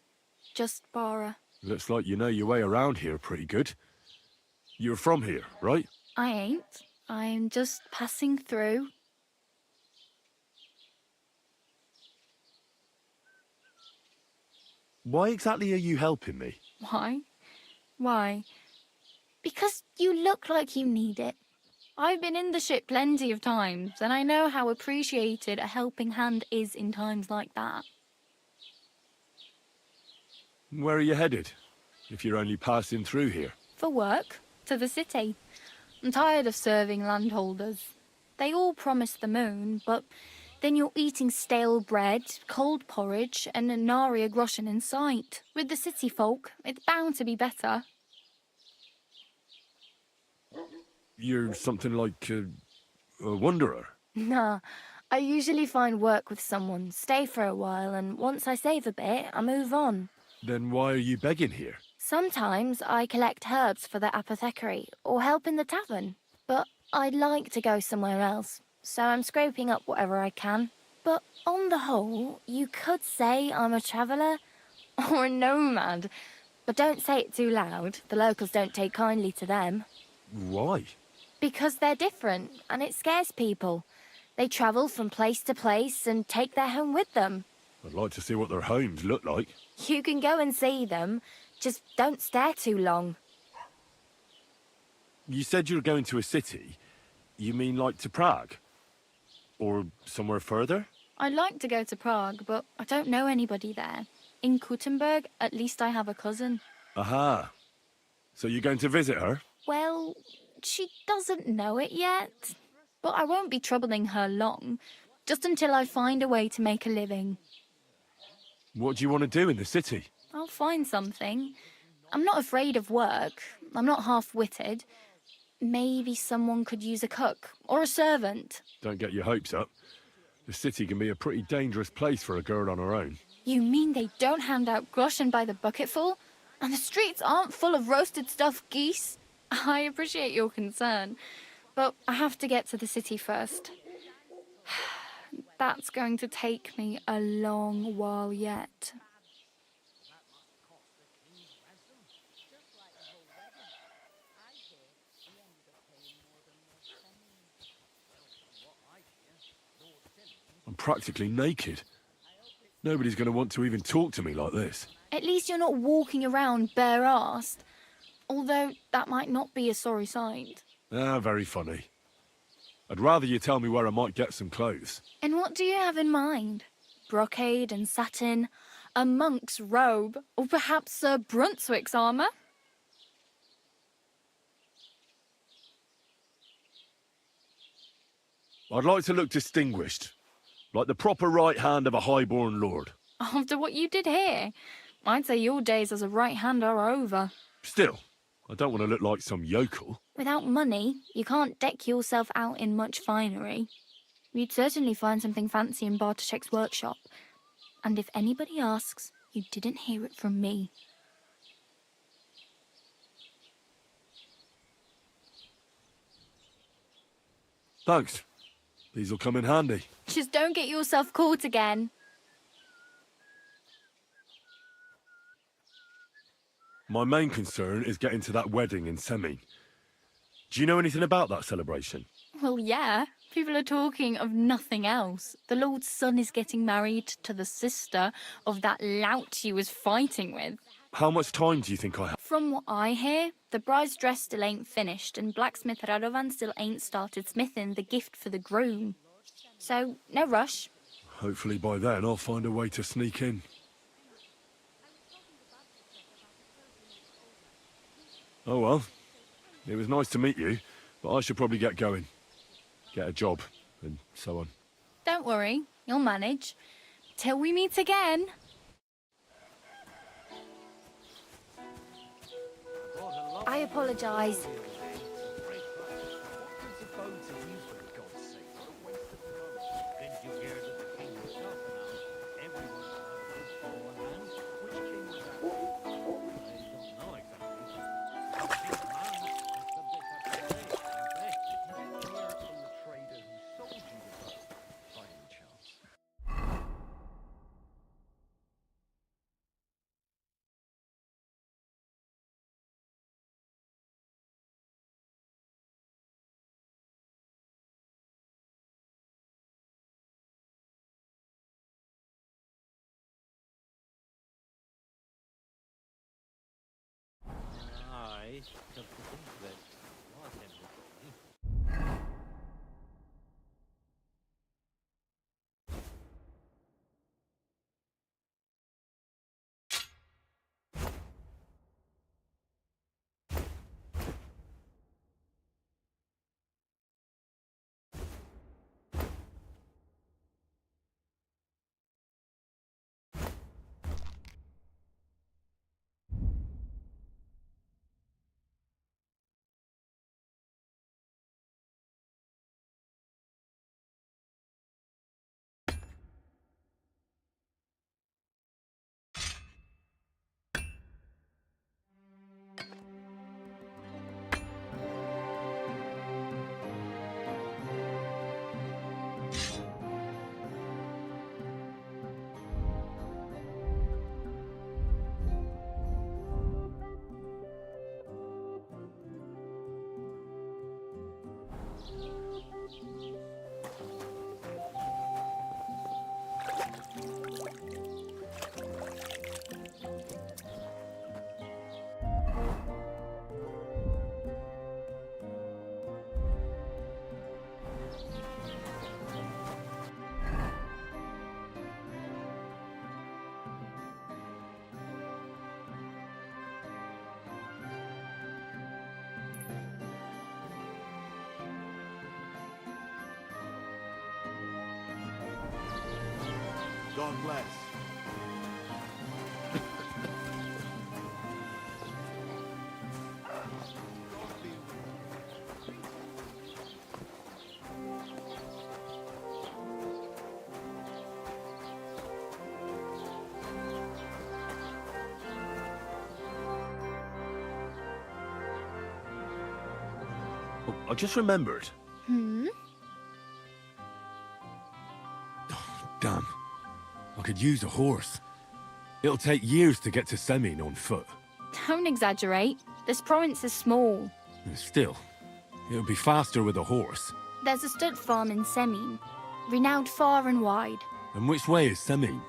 Just Bara. Looks like you know your way around here pretty good. You're from here, right? I ain't. I'm just passing through. Why exactly are you helping me? Why? Why? Because you look like you need it. I've been in the ship plenty of times, and I know how appreciated a helping hand is in times like that. Where are you headed, if you're only passing through here? For work, to the city. I'm tired of serving landholders. They all promise the moon, but then you're eating stale bread, cold porridge, and a nary a groschen in sight. With the city folk, it's bound to be better. You're something like a wanderer. Nah, I usually find work with someone, stay for a while, and once I save a bit, I move on. Then why are you begging here? Sometimes I collect herbs for the apothecary, or help in the tavern. But I'd like to go somewhere else, so I'm scraping up whatever I can. But on the whole, you could say I'm a traveller, or a nomad. But don't say it too loud, the locals don't take kindly to them. Why? Because they're different, and it scares people. They travel from place to place and take their home with them. I'd like to see what their homes look like. You can go and see them, just don't stare too long. You said you're going to a city. You mean like to Prague? Or somewhere further? I'd like to go to Prague, but I don't know anybody there. In Kuttenberg, at least I have a cousin. Aha. So you're going to visit her? Well, she doesn't know it yet. But I won't be troubling her long, just until I find a way to make a living. What do you want to do in the city? I'll find something. I'm not afraid of work. I'm not half-witted. Maybe someone could use a cook or a servant. Don't get your hopes up. The city can be a pretty dangerous place for a girl on her own. You mean they don't hand out groschen by the bucketful? And the streets aren't full of roasted stuffed geese? I appreciate your concern, but I have to get to the city first. that's going to take me a long while yet. I'm practically naked. Nobody's going to want to even talk to me like this. At least you're not walking around bare-assed. Although that might not be a sorry sight. Ah, very funny. I'd rather you tell me where I might get some clothes. And what do you have in mind? Brocade and satin? A monk's robe? Or perhaps Sir Brunswick's armour? I'd like to look distinguished. Like the proper right hand of a highborn lord. After what you did here, I'd say your days as a right hand are over. Still, I don't want to look like some yokel. Without money, you can't deck yourself out in much finery. You'd certainly find something fancy in Bartoszek's workshop. And if anybody asks, you didn't hear it from me. Thanks. These'll come in handy. Just don't get yourself caught again. My main concern is getting to that wedding in Seming. Do you know anything about that celebration? Well, yeah. People are talking of nothing else. The Lord's son is getting married to the sister of that lout you was fighting with. How much time do you think I have? From what I hear, the bride's dress still ain't finished, and blacksmith Radovan still ain't started smithing the gift for the groom. So, no rush. Hopefully by then I'll find a way to sneak in. Oh well. It was nice to meet you, but I should probably get going. Get a job, and so on. Don't worry, you'll manage. Till we meet again. I apologise. God bless. Oh, I just remembered. Hmm? Damn. I could use a horse. It'll take years to get to Semine on foot. Don't exaggerate. This province is small. Still, it'll be faster with a horse. There's a stud farm in Semine, renowned far and wide. And which way is Semine?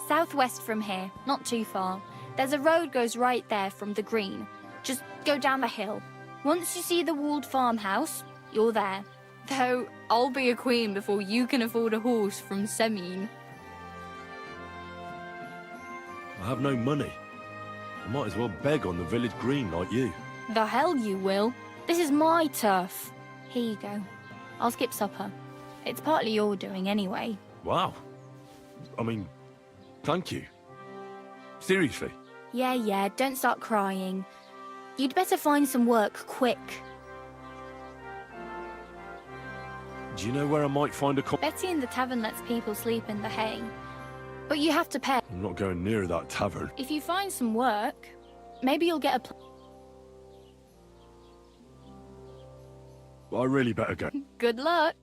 Southwest from here, not too far. There's a road goes right there from the green. Just go down the hill. Once you see the walled farmhouse, you're there. Though, I'll be a queen before you can afford a horse from Semine. I have no money. I might as well beg on the village green like you. The hell you will. This is my turf. Here you go. I'll skip supper. It's partly your doing anyway. Wow. I mean, thank you. Seriously. Yeah, don't start crying. You'd better find some work quick. Do you know where I might find a Betty in the tavern lets people sleep in the hay. But you have to pay. I'm not going near that tavern. If you find some work, maybe you'll get a I really better go. Good luck.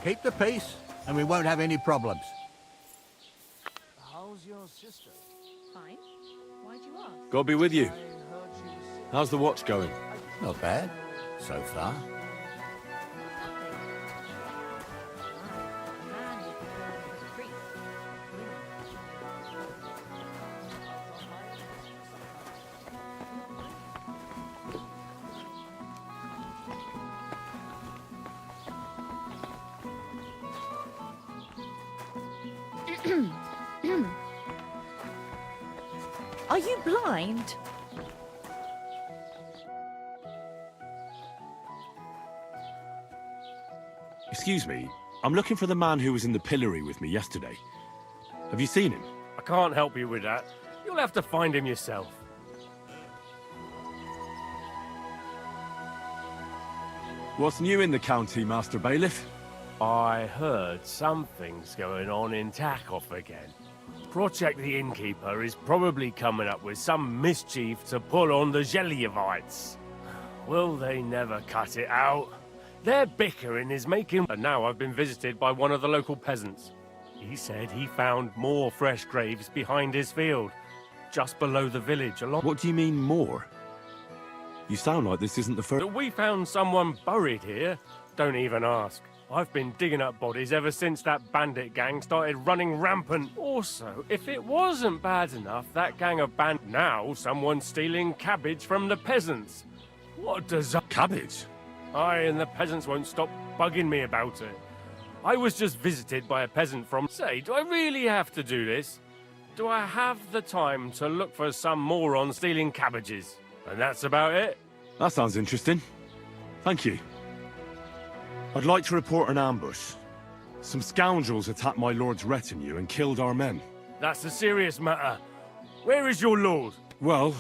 Keep the peace, and we won't have any problems. How's your sister? Fine. Why'd you ask? God be with you. How's the watch going? Not bad, so far. Are you blind? Excuse me, I'm looking for the man who was in the pillory with me yesterday. Have you seen him? I can't help you with that. You'll have to find him yourself. What's new in the county, Master Bailiff? I heard something's going on in Takoff again. Project the Innkeeper is probably coming up with some mischief to pull on the Gelievites. Will they never cut it out? Their bickering is making... And now I've been visited by one of the local peasants. He said he found more fresh graves behind his field, just below the village along... What do you mean, more? You sound like this isn't the first... That we found someone buried here? Don't even ask. I've been digging up bodies ever since that bandit gang started running rampant. Also, if it wasn't bad enough, that gang of now someone's stealing cabbage from the peasants. What does that... Cabbage? Aye, and the peasants won't stop bugging me about it. I was just visited by a peasant from... Say, do I really have to do this? Do I have the time to look for some moron stealing cabbages? And that's about it. That sounds interesting. Thank you. I'd like to report an ambush. Some scoundrels attacked my lord's retinue and killed our men. That's a serious matter. Where is your lord? Well,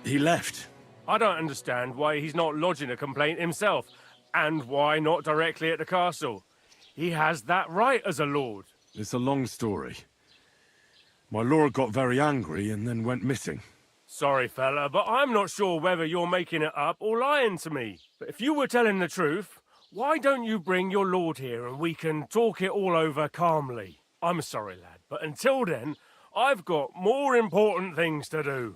he left. I don't understand why he's not lodging a complaint himself, and why not directly at the castle. He has that right as a lord. It's a long story. My lord got very angry and then went missing. Sorry, fella, but I'm not sure whether you're making it up or lying to me. But if you were telling the truth, why don't you bring your lord here and we can talk it all over calmly? I'm sorry, lad, but until then, I've got more important things to do.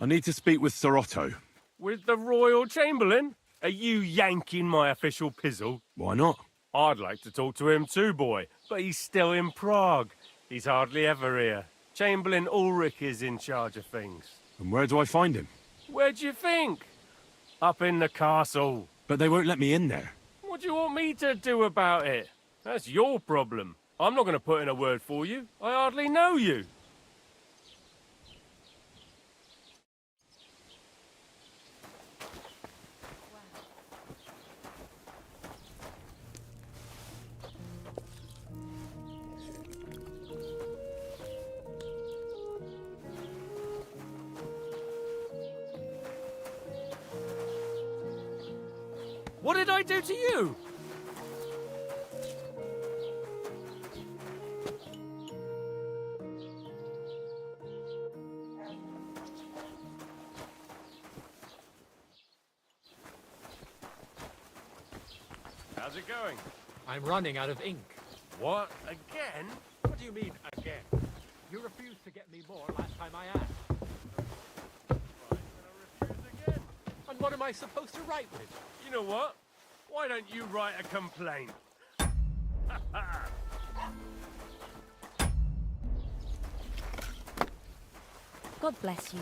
I need to speak with Sir Otto. With the Royal Chamberlain? Are you yanking my official pizzle? Why not? I'd like to talk to him too, boy, but he's still in Prague. He's hardly ever here. Chamberlain Ulrich is in charge of things. And where do I find him? Where do you think? Up in the castle. But they won't let me in there. What do you want me to do about it? That's your problem. I'm not going to put in a word for you. I hardly know you. What did I do to you? How's it going? I'm running out of ink. What? Again? What do you mean, again? You refused to get me more last time I asked. And what am I supposed to write with? You know what? Why don't you write a complaint? God bless you.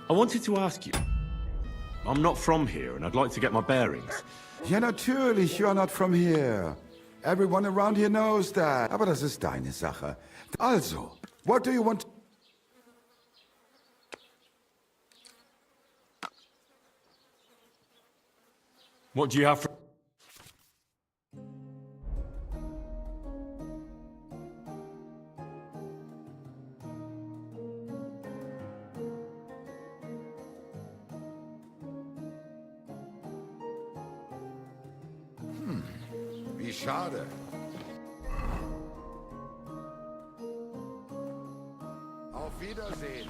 I wanted to ask you. I'm not from here, and I'd like to get my bearings. Ja, natürlich, you're not from here. Everyone around here knows that. Aber das ist deine Sache. Also, what do you want? What do you have for... Wie schade. Auf Wiedersehen.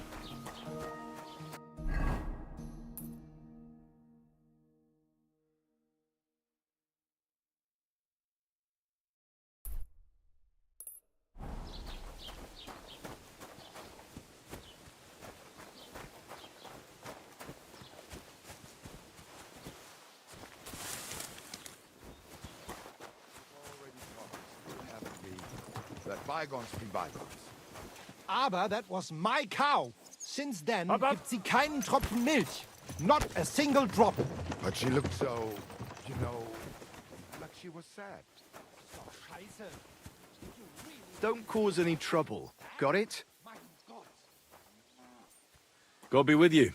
Let bygones be bygones. Aber that was my cow. Since then, gibt sie keinen Tropfen Milch. Not a single drop. But she looked so, you know, like she was sad. Scheiße. Don't cause any trouble. Got it? God be with you.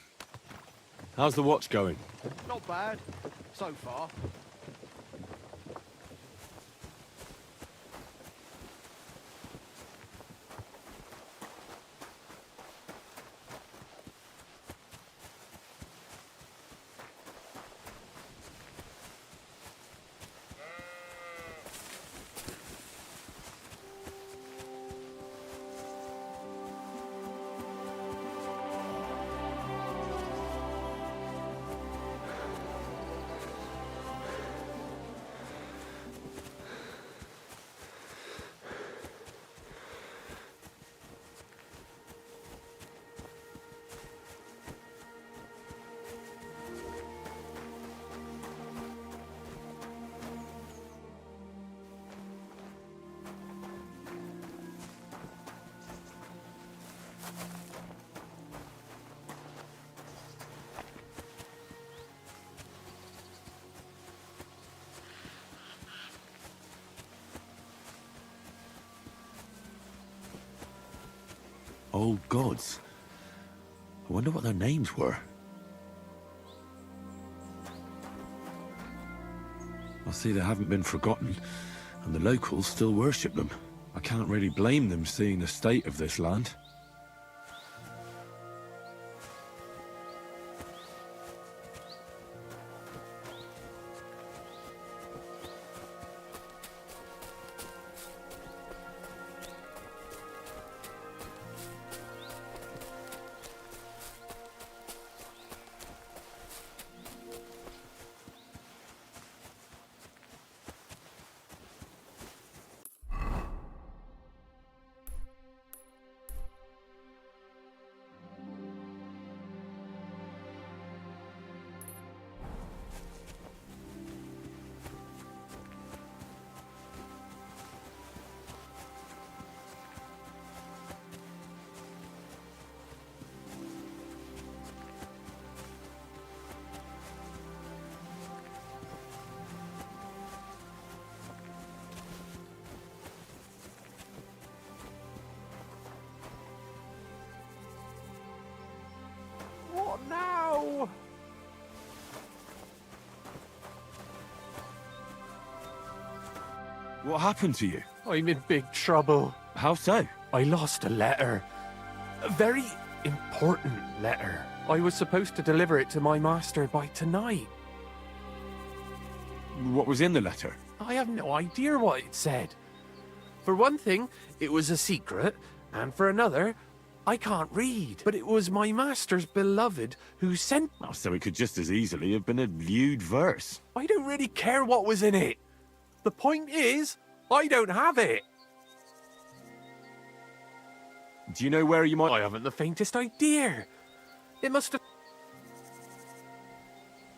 How's the watch going? Not bad. So far. Old gods. I wonder what their names were. I see they haven't been forgotten, and the locals still worship them. I can't really blame them seeing the state of this land. now! What happened to you? I'm in big trouble. How so? I lost a letter. A very important letter. I was supposed to deliver it to my master by tonight. What was in the letter? I have no idea what it said. For one thing, it was a secret, and for another, I can't read. But it was my master's beloved who sent... Oh, so it could just as easily have been a lewd verse. I don't really care what was in it. The point is, I don't have it. Do you know where you might... I haven't the faintest idea. It must have...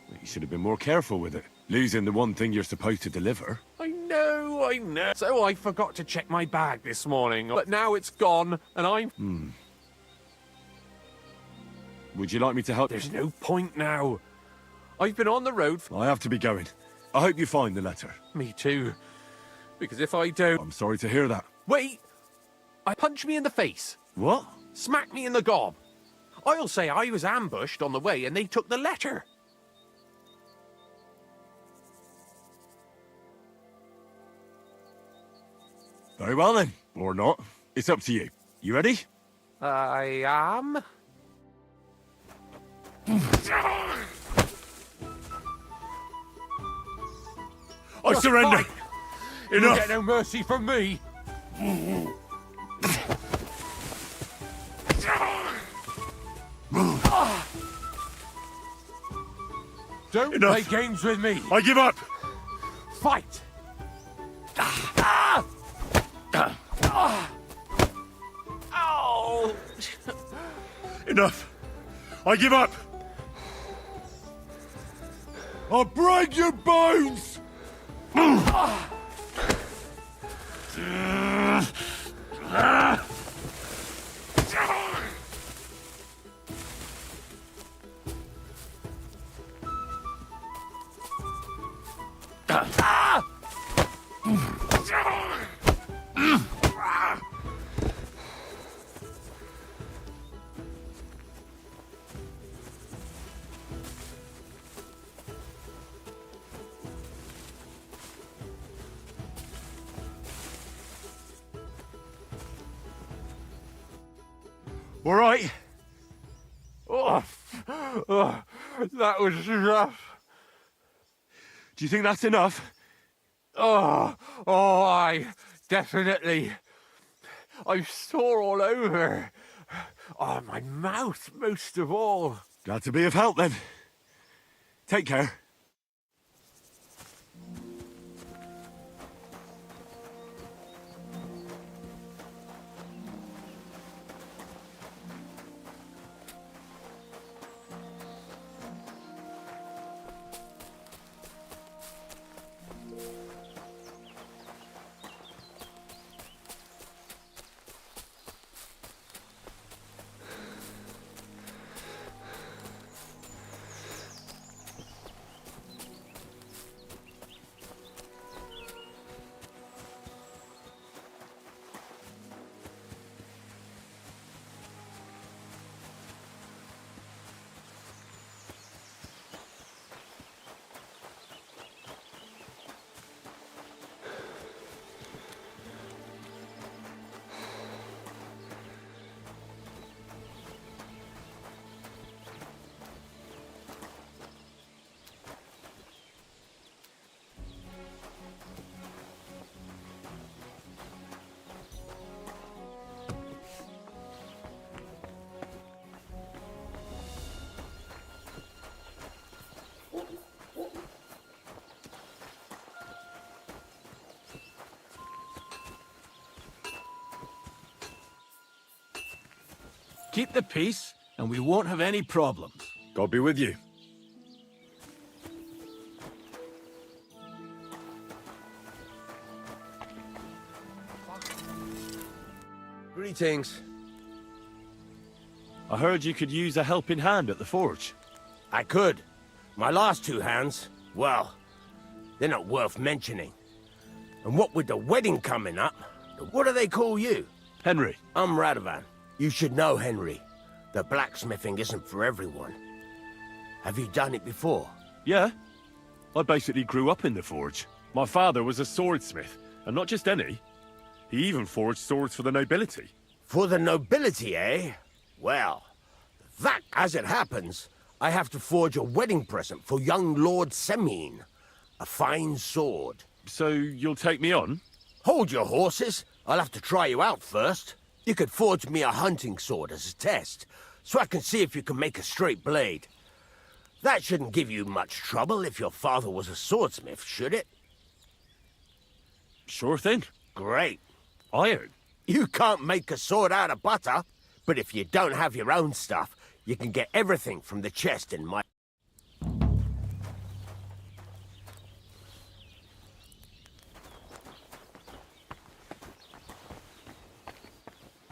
You should have been more careful with it. Losing the one thing you're supposed to deliver. I know. So I forgot to check my bag this morning, but now it's gone, and I'm... Would you like me to help? There's no point now. I've been on the road I have to be going. I hope you find the letter. Me too. Because if I don't... I'm sorry to hear that. Wait! Punch me in the face. What? Smack me in the gob. I'll say I was ambushed on the way and they took the letter. Very well then. Or not. It's up to you. You ready? I am. I surrender. Fine. Enough. You'll get no mercy from me. Don't Enough. play games with me. I give up. Fight. Ow. Enough. I give up. I'll break your bones. All right. That was rough. Do you think that's enough? I definitely. I'm sore all over. Oh, my mouth most of all. Glad to be of help then. Take care. Keep the peace, and we won't have any problems. God be with you. Greetings. I heard you could use a helping hand at the forge. I could. My last two hands, well, they're not worth mentioning. And what with the wedding coming up, what do they call you? Henry. I'm Radovan. You should know, Henry. The blacksmithing isn't for everyone. Have you done it before? Yeah. I basically grew up in the forge. My father was a swordsmith, and not just any. He even forged swords for the nobility. For the nobility, eh? Well, that, as it happens, I have to forge a wedding present for young Lord Semine. A fine sword. So you'll take me on? Hold your horses. I'll have to try you out first. You could forge me a hunting sword as a test, so I can see if you can make a straight blade. That shouldn't give you much trouble if your father was a swordsmith, should it? Sure thing. Great. Iron? You can't make a sword out of butter, but if you don't have your own stuff, you can get everything from the chest in my...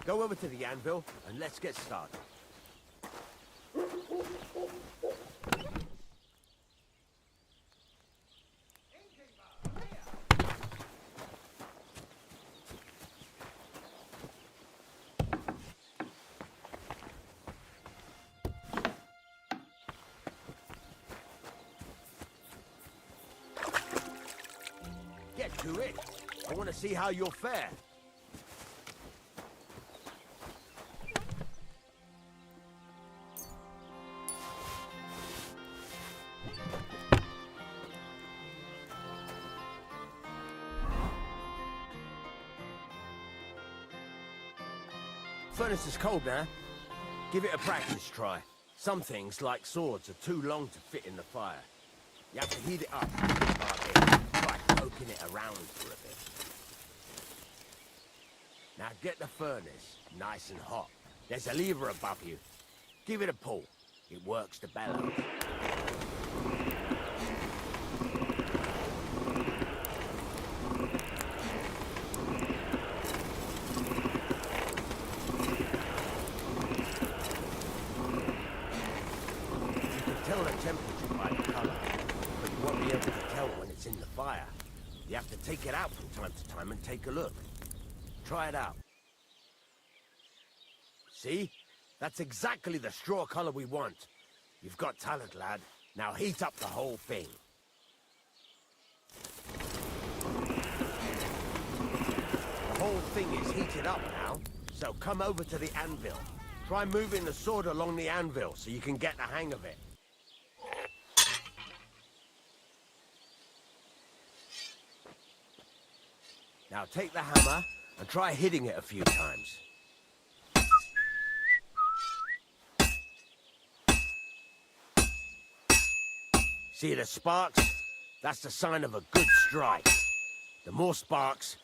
Go over to the anvil, and let's get started. Get to it. I want to see how you'll fare. Furnace is cold now. Give it a practice try. Some things, like swords, are too long to fit in the fire. You have to heat it up. Try poking it around for a bit. Now get the furnace nice and hot. There's a lever above you. Give it a pull. It works the bellows. Tell the temperature by the color, but you won't be able to tell when it's in the fire. You have to take it out from time to time and take a look. Try it out. See? That's exactly the straw color we want. You've got talent, lad. Now heat up the whole thing. The whole thing is heated up now, so come over to the anvil. Try moving the sword along the anvil so you can get the hang of it. Now take the hammer and try hitting it a few times. See the sparks? That's the sign of a good strike. The more sparks,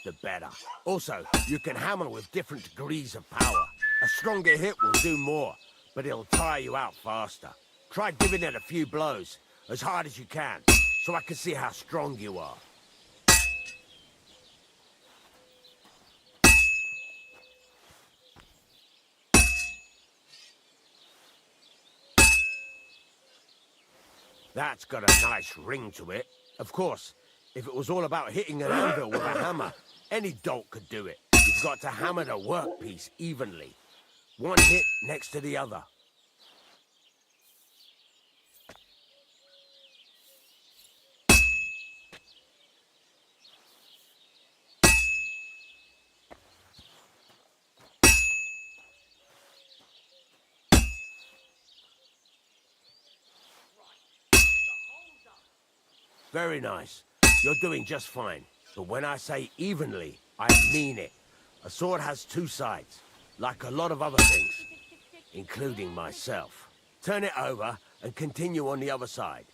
the better. Also, you can hammer with different degrees of power. A stronger hit will do more, but it'll tire you out faster. Try giving it a few blows, as hard as you can, so I can see how strong you are. That's got a nice ring to it. Of course, if it was all about hitting an anvil with a hammer, any dolt could do it. You've got to hammer the workpiece evenly. One hit next to the other. Very nice. You're doing just fine. But when I say evenly, I mean it. A sword has two sides, like a lot of other things, including myself. Turn it over and continue on the other side.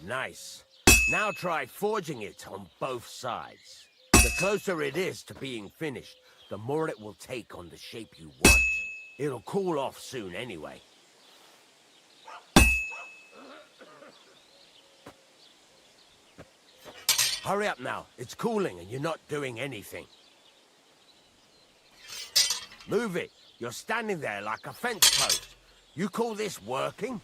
Nice. Now try forging it on both sides. The closer it is to being finished, the more it will take on the shape you want. It'll cool off soon anyway. Hurry up now. It's cooling and you're not doing anything. Move it. You're standing there like a fence post. You call this working?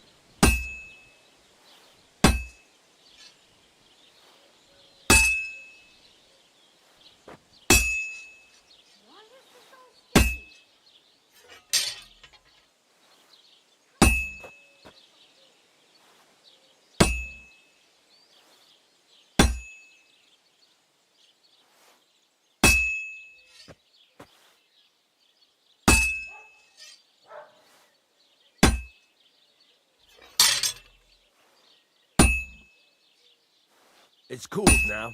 It's cooled now.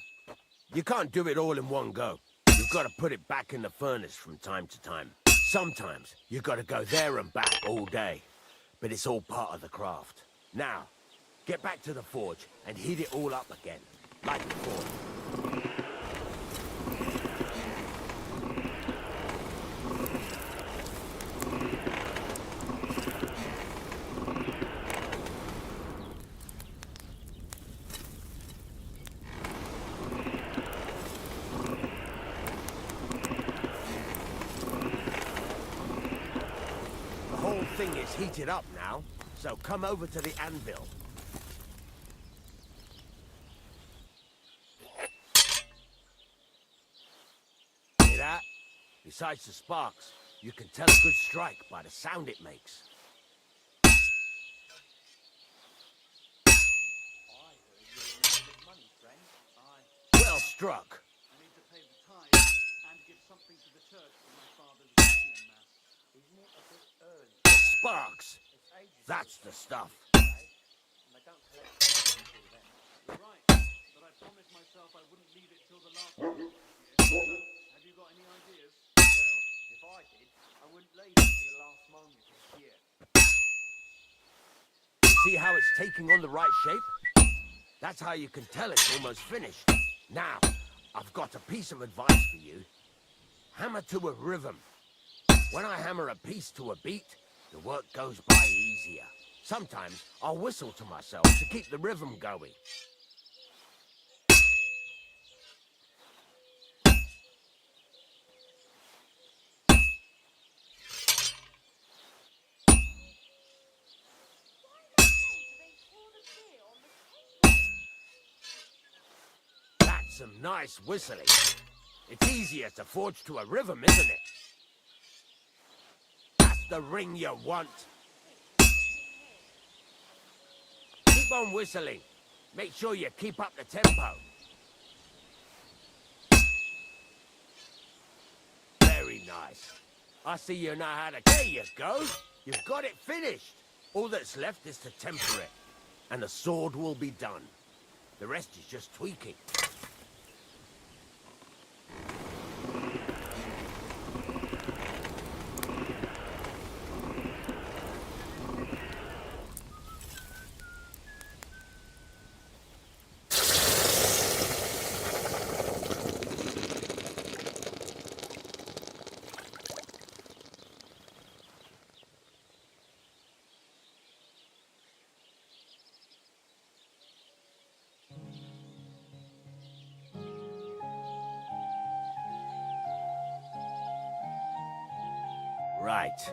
You can't do it all in one go. You've got to put it back in the furnace from time to time. Sometimes you've got to go there and back all day. But it's all part of the craft. Now, get back to the forge and heat it all up again, like before. Thing is heated up now, so come over to the anvil. See that? Besides the sparks, you can tell a good strike by the sound it makes. Well struck. I need to pay the tithe and give something to the church for my father's Lucian mass. Isn't it a bit early? Sparks. That's the stuff. You're right, but I promised myself I wouldn't leave it till the last moment this year. Have you got any ideas? Well, if I did, I wouldn't leave it to the last moment this year. See how it's taking on the right shape? That's how you can tell it's almost finished. Now, I've got a piece of advice for you. Hammer to a rhythm. When I hammer a piece to a beat, the work goes by easier. Sometimes I'll whistle to myself to keep the rhythm going. That's some nice whistling. It's easier to forge to a rhythm, isn't it? The ring you want. Keep on whistling. Make sure you keep up the tempo. Very nice. I see you know how to... There you go. You've got it finished. All that's left is to temper it. And the sword will be done. The rest is just tweaking. Right.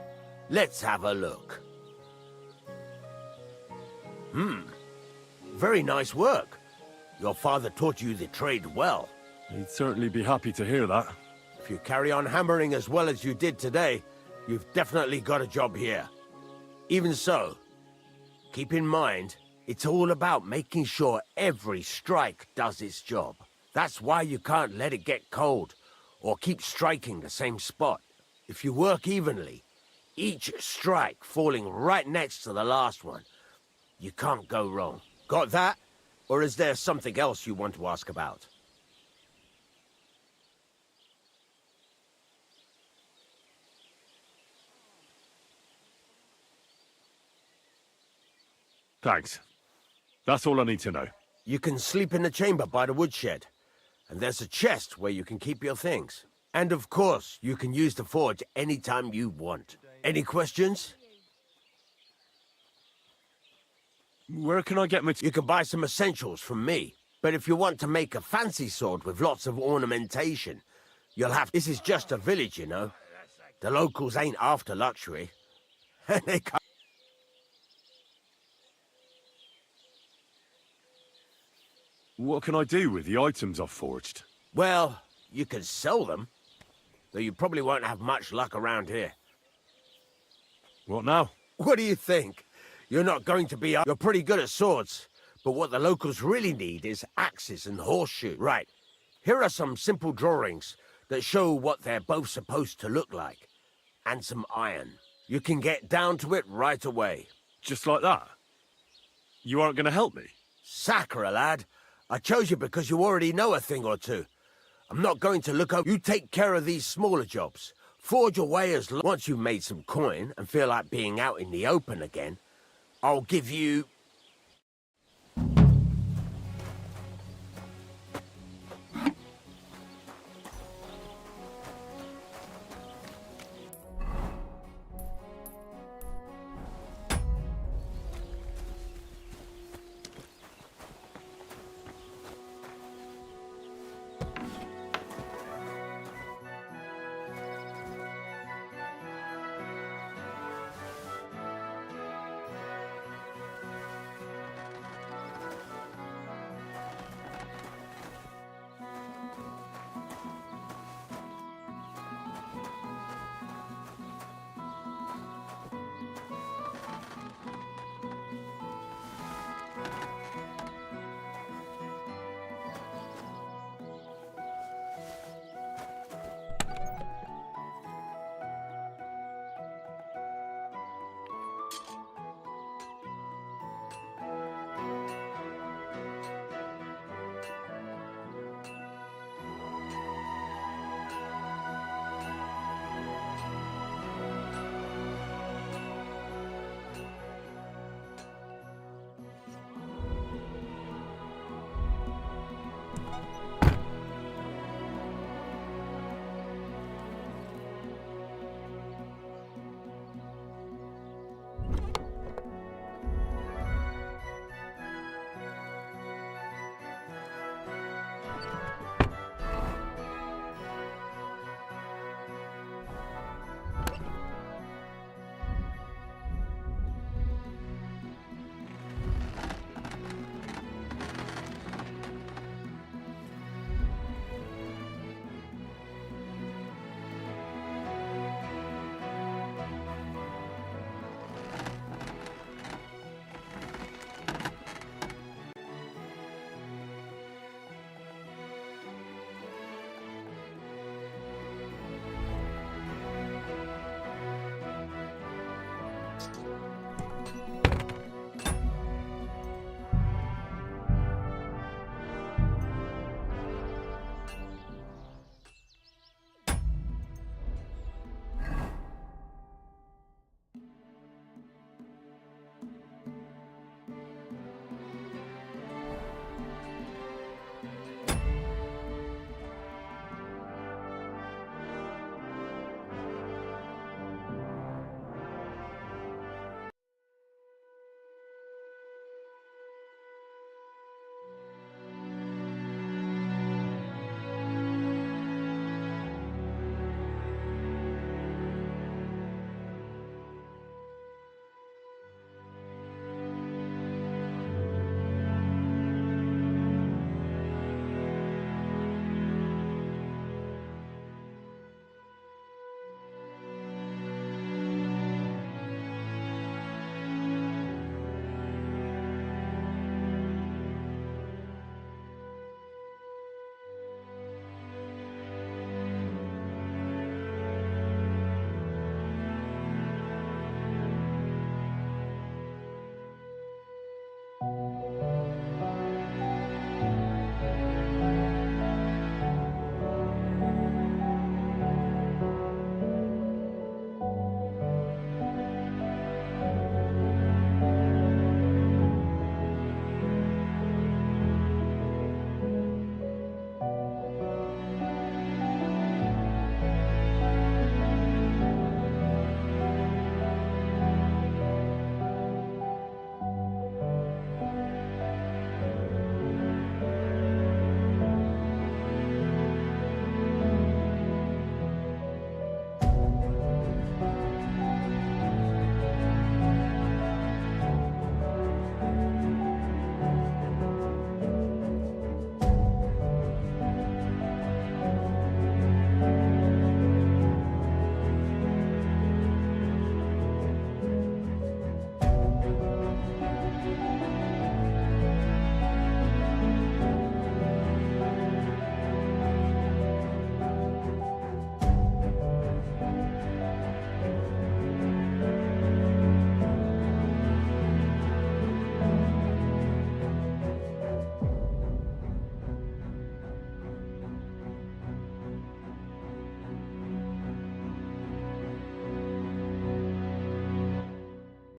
Let's have a look. Very nice work. Your father taught you the trade well. He'd certainly be happy to hear that. If you carry on hammering as well as you did today, you've definitely got a job here. Even so, keep in mind, it's all about making sure every strike does its job. That's why you can't let it get cold, or keep striking the same spot. If you work evenly, each strike falling right next to the last one, you can't go wrong. Got that? Or is there something else you want to ask about? Thanks. That's all I need to know. You can sleep in the chamber by the woodshed. And there's a chest where you can keep your things. And of course, you can use the forge anytime you want. Any questions? Where can I get You can buy some essentials from me. But if you want to make a fancy sword with lots of ornamentation, you'll have... This is just a village, you know. The locals ain't after luxury. They come. What can I do with the items I've forged? Well, you can sell them, though you probably won't have much luck around here. What now? What do you think? You're not going to be... You're pretty good at swords, but what the locals really need is axes and horseshoes. Right. Here are some simple drawings that show what they're both supposed to look like. And some iron. You can get down to it right away. Just like that? You aren't going to help me? Sacre, lad. I chose you because you already know a thing or two. I'm not going to look over... You take care of these smaller jobs. Forge your way as long... Once you've made some coin and feel like being out in the open again, I'll give you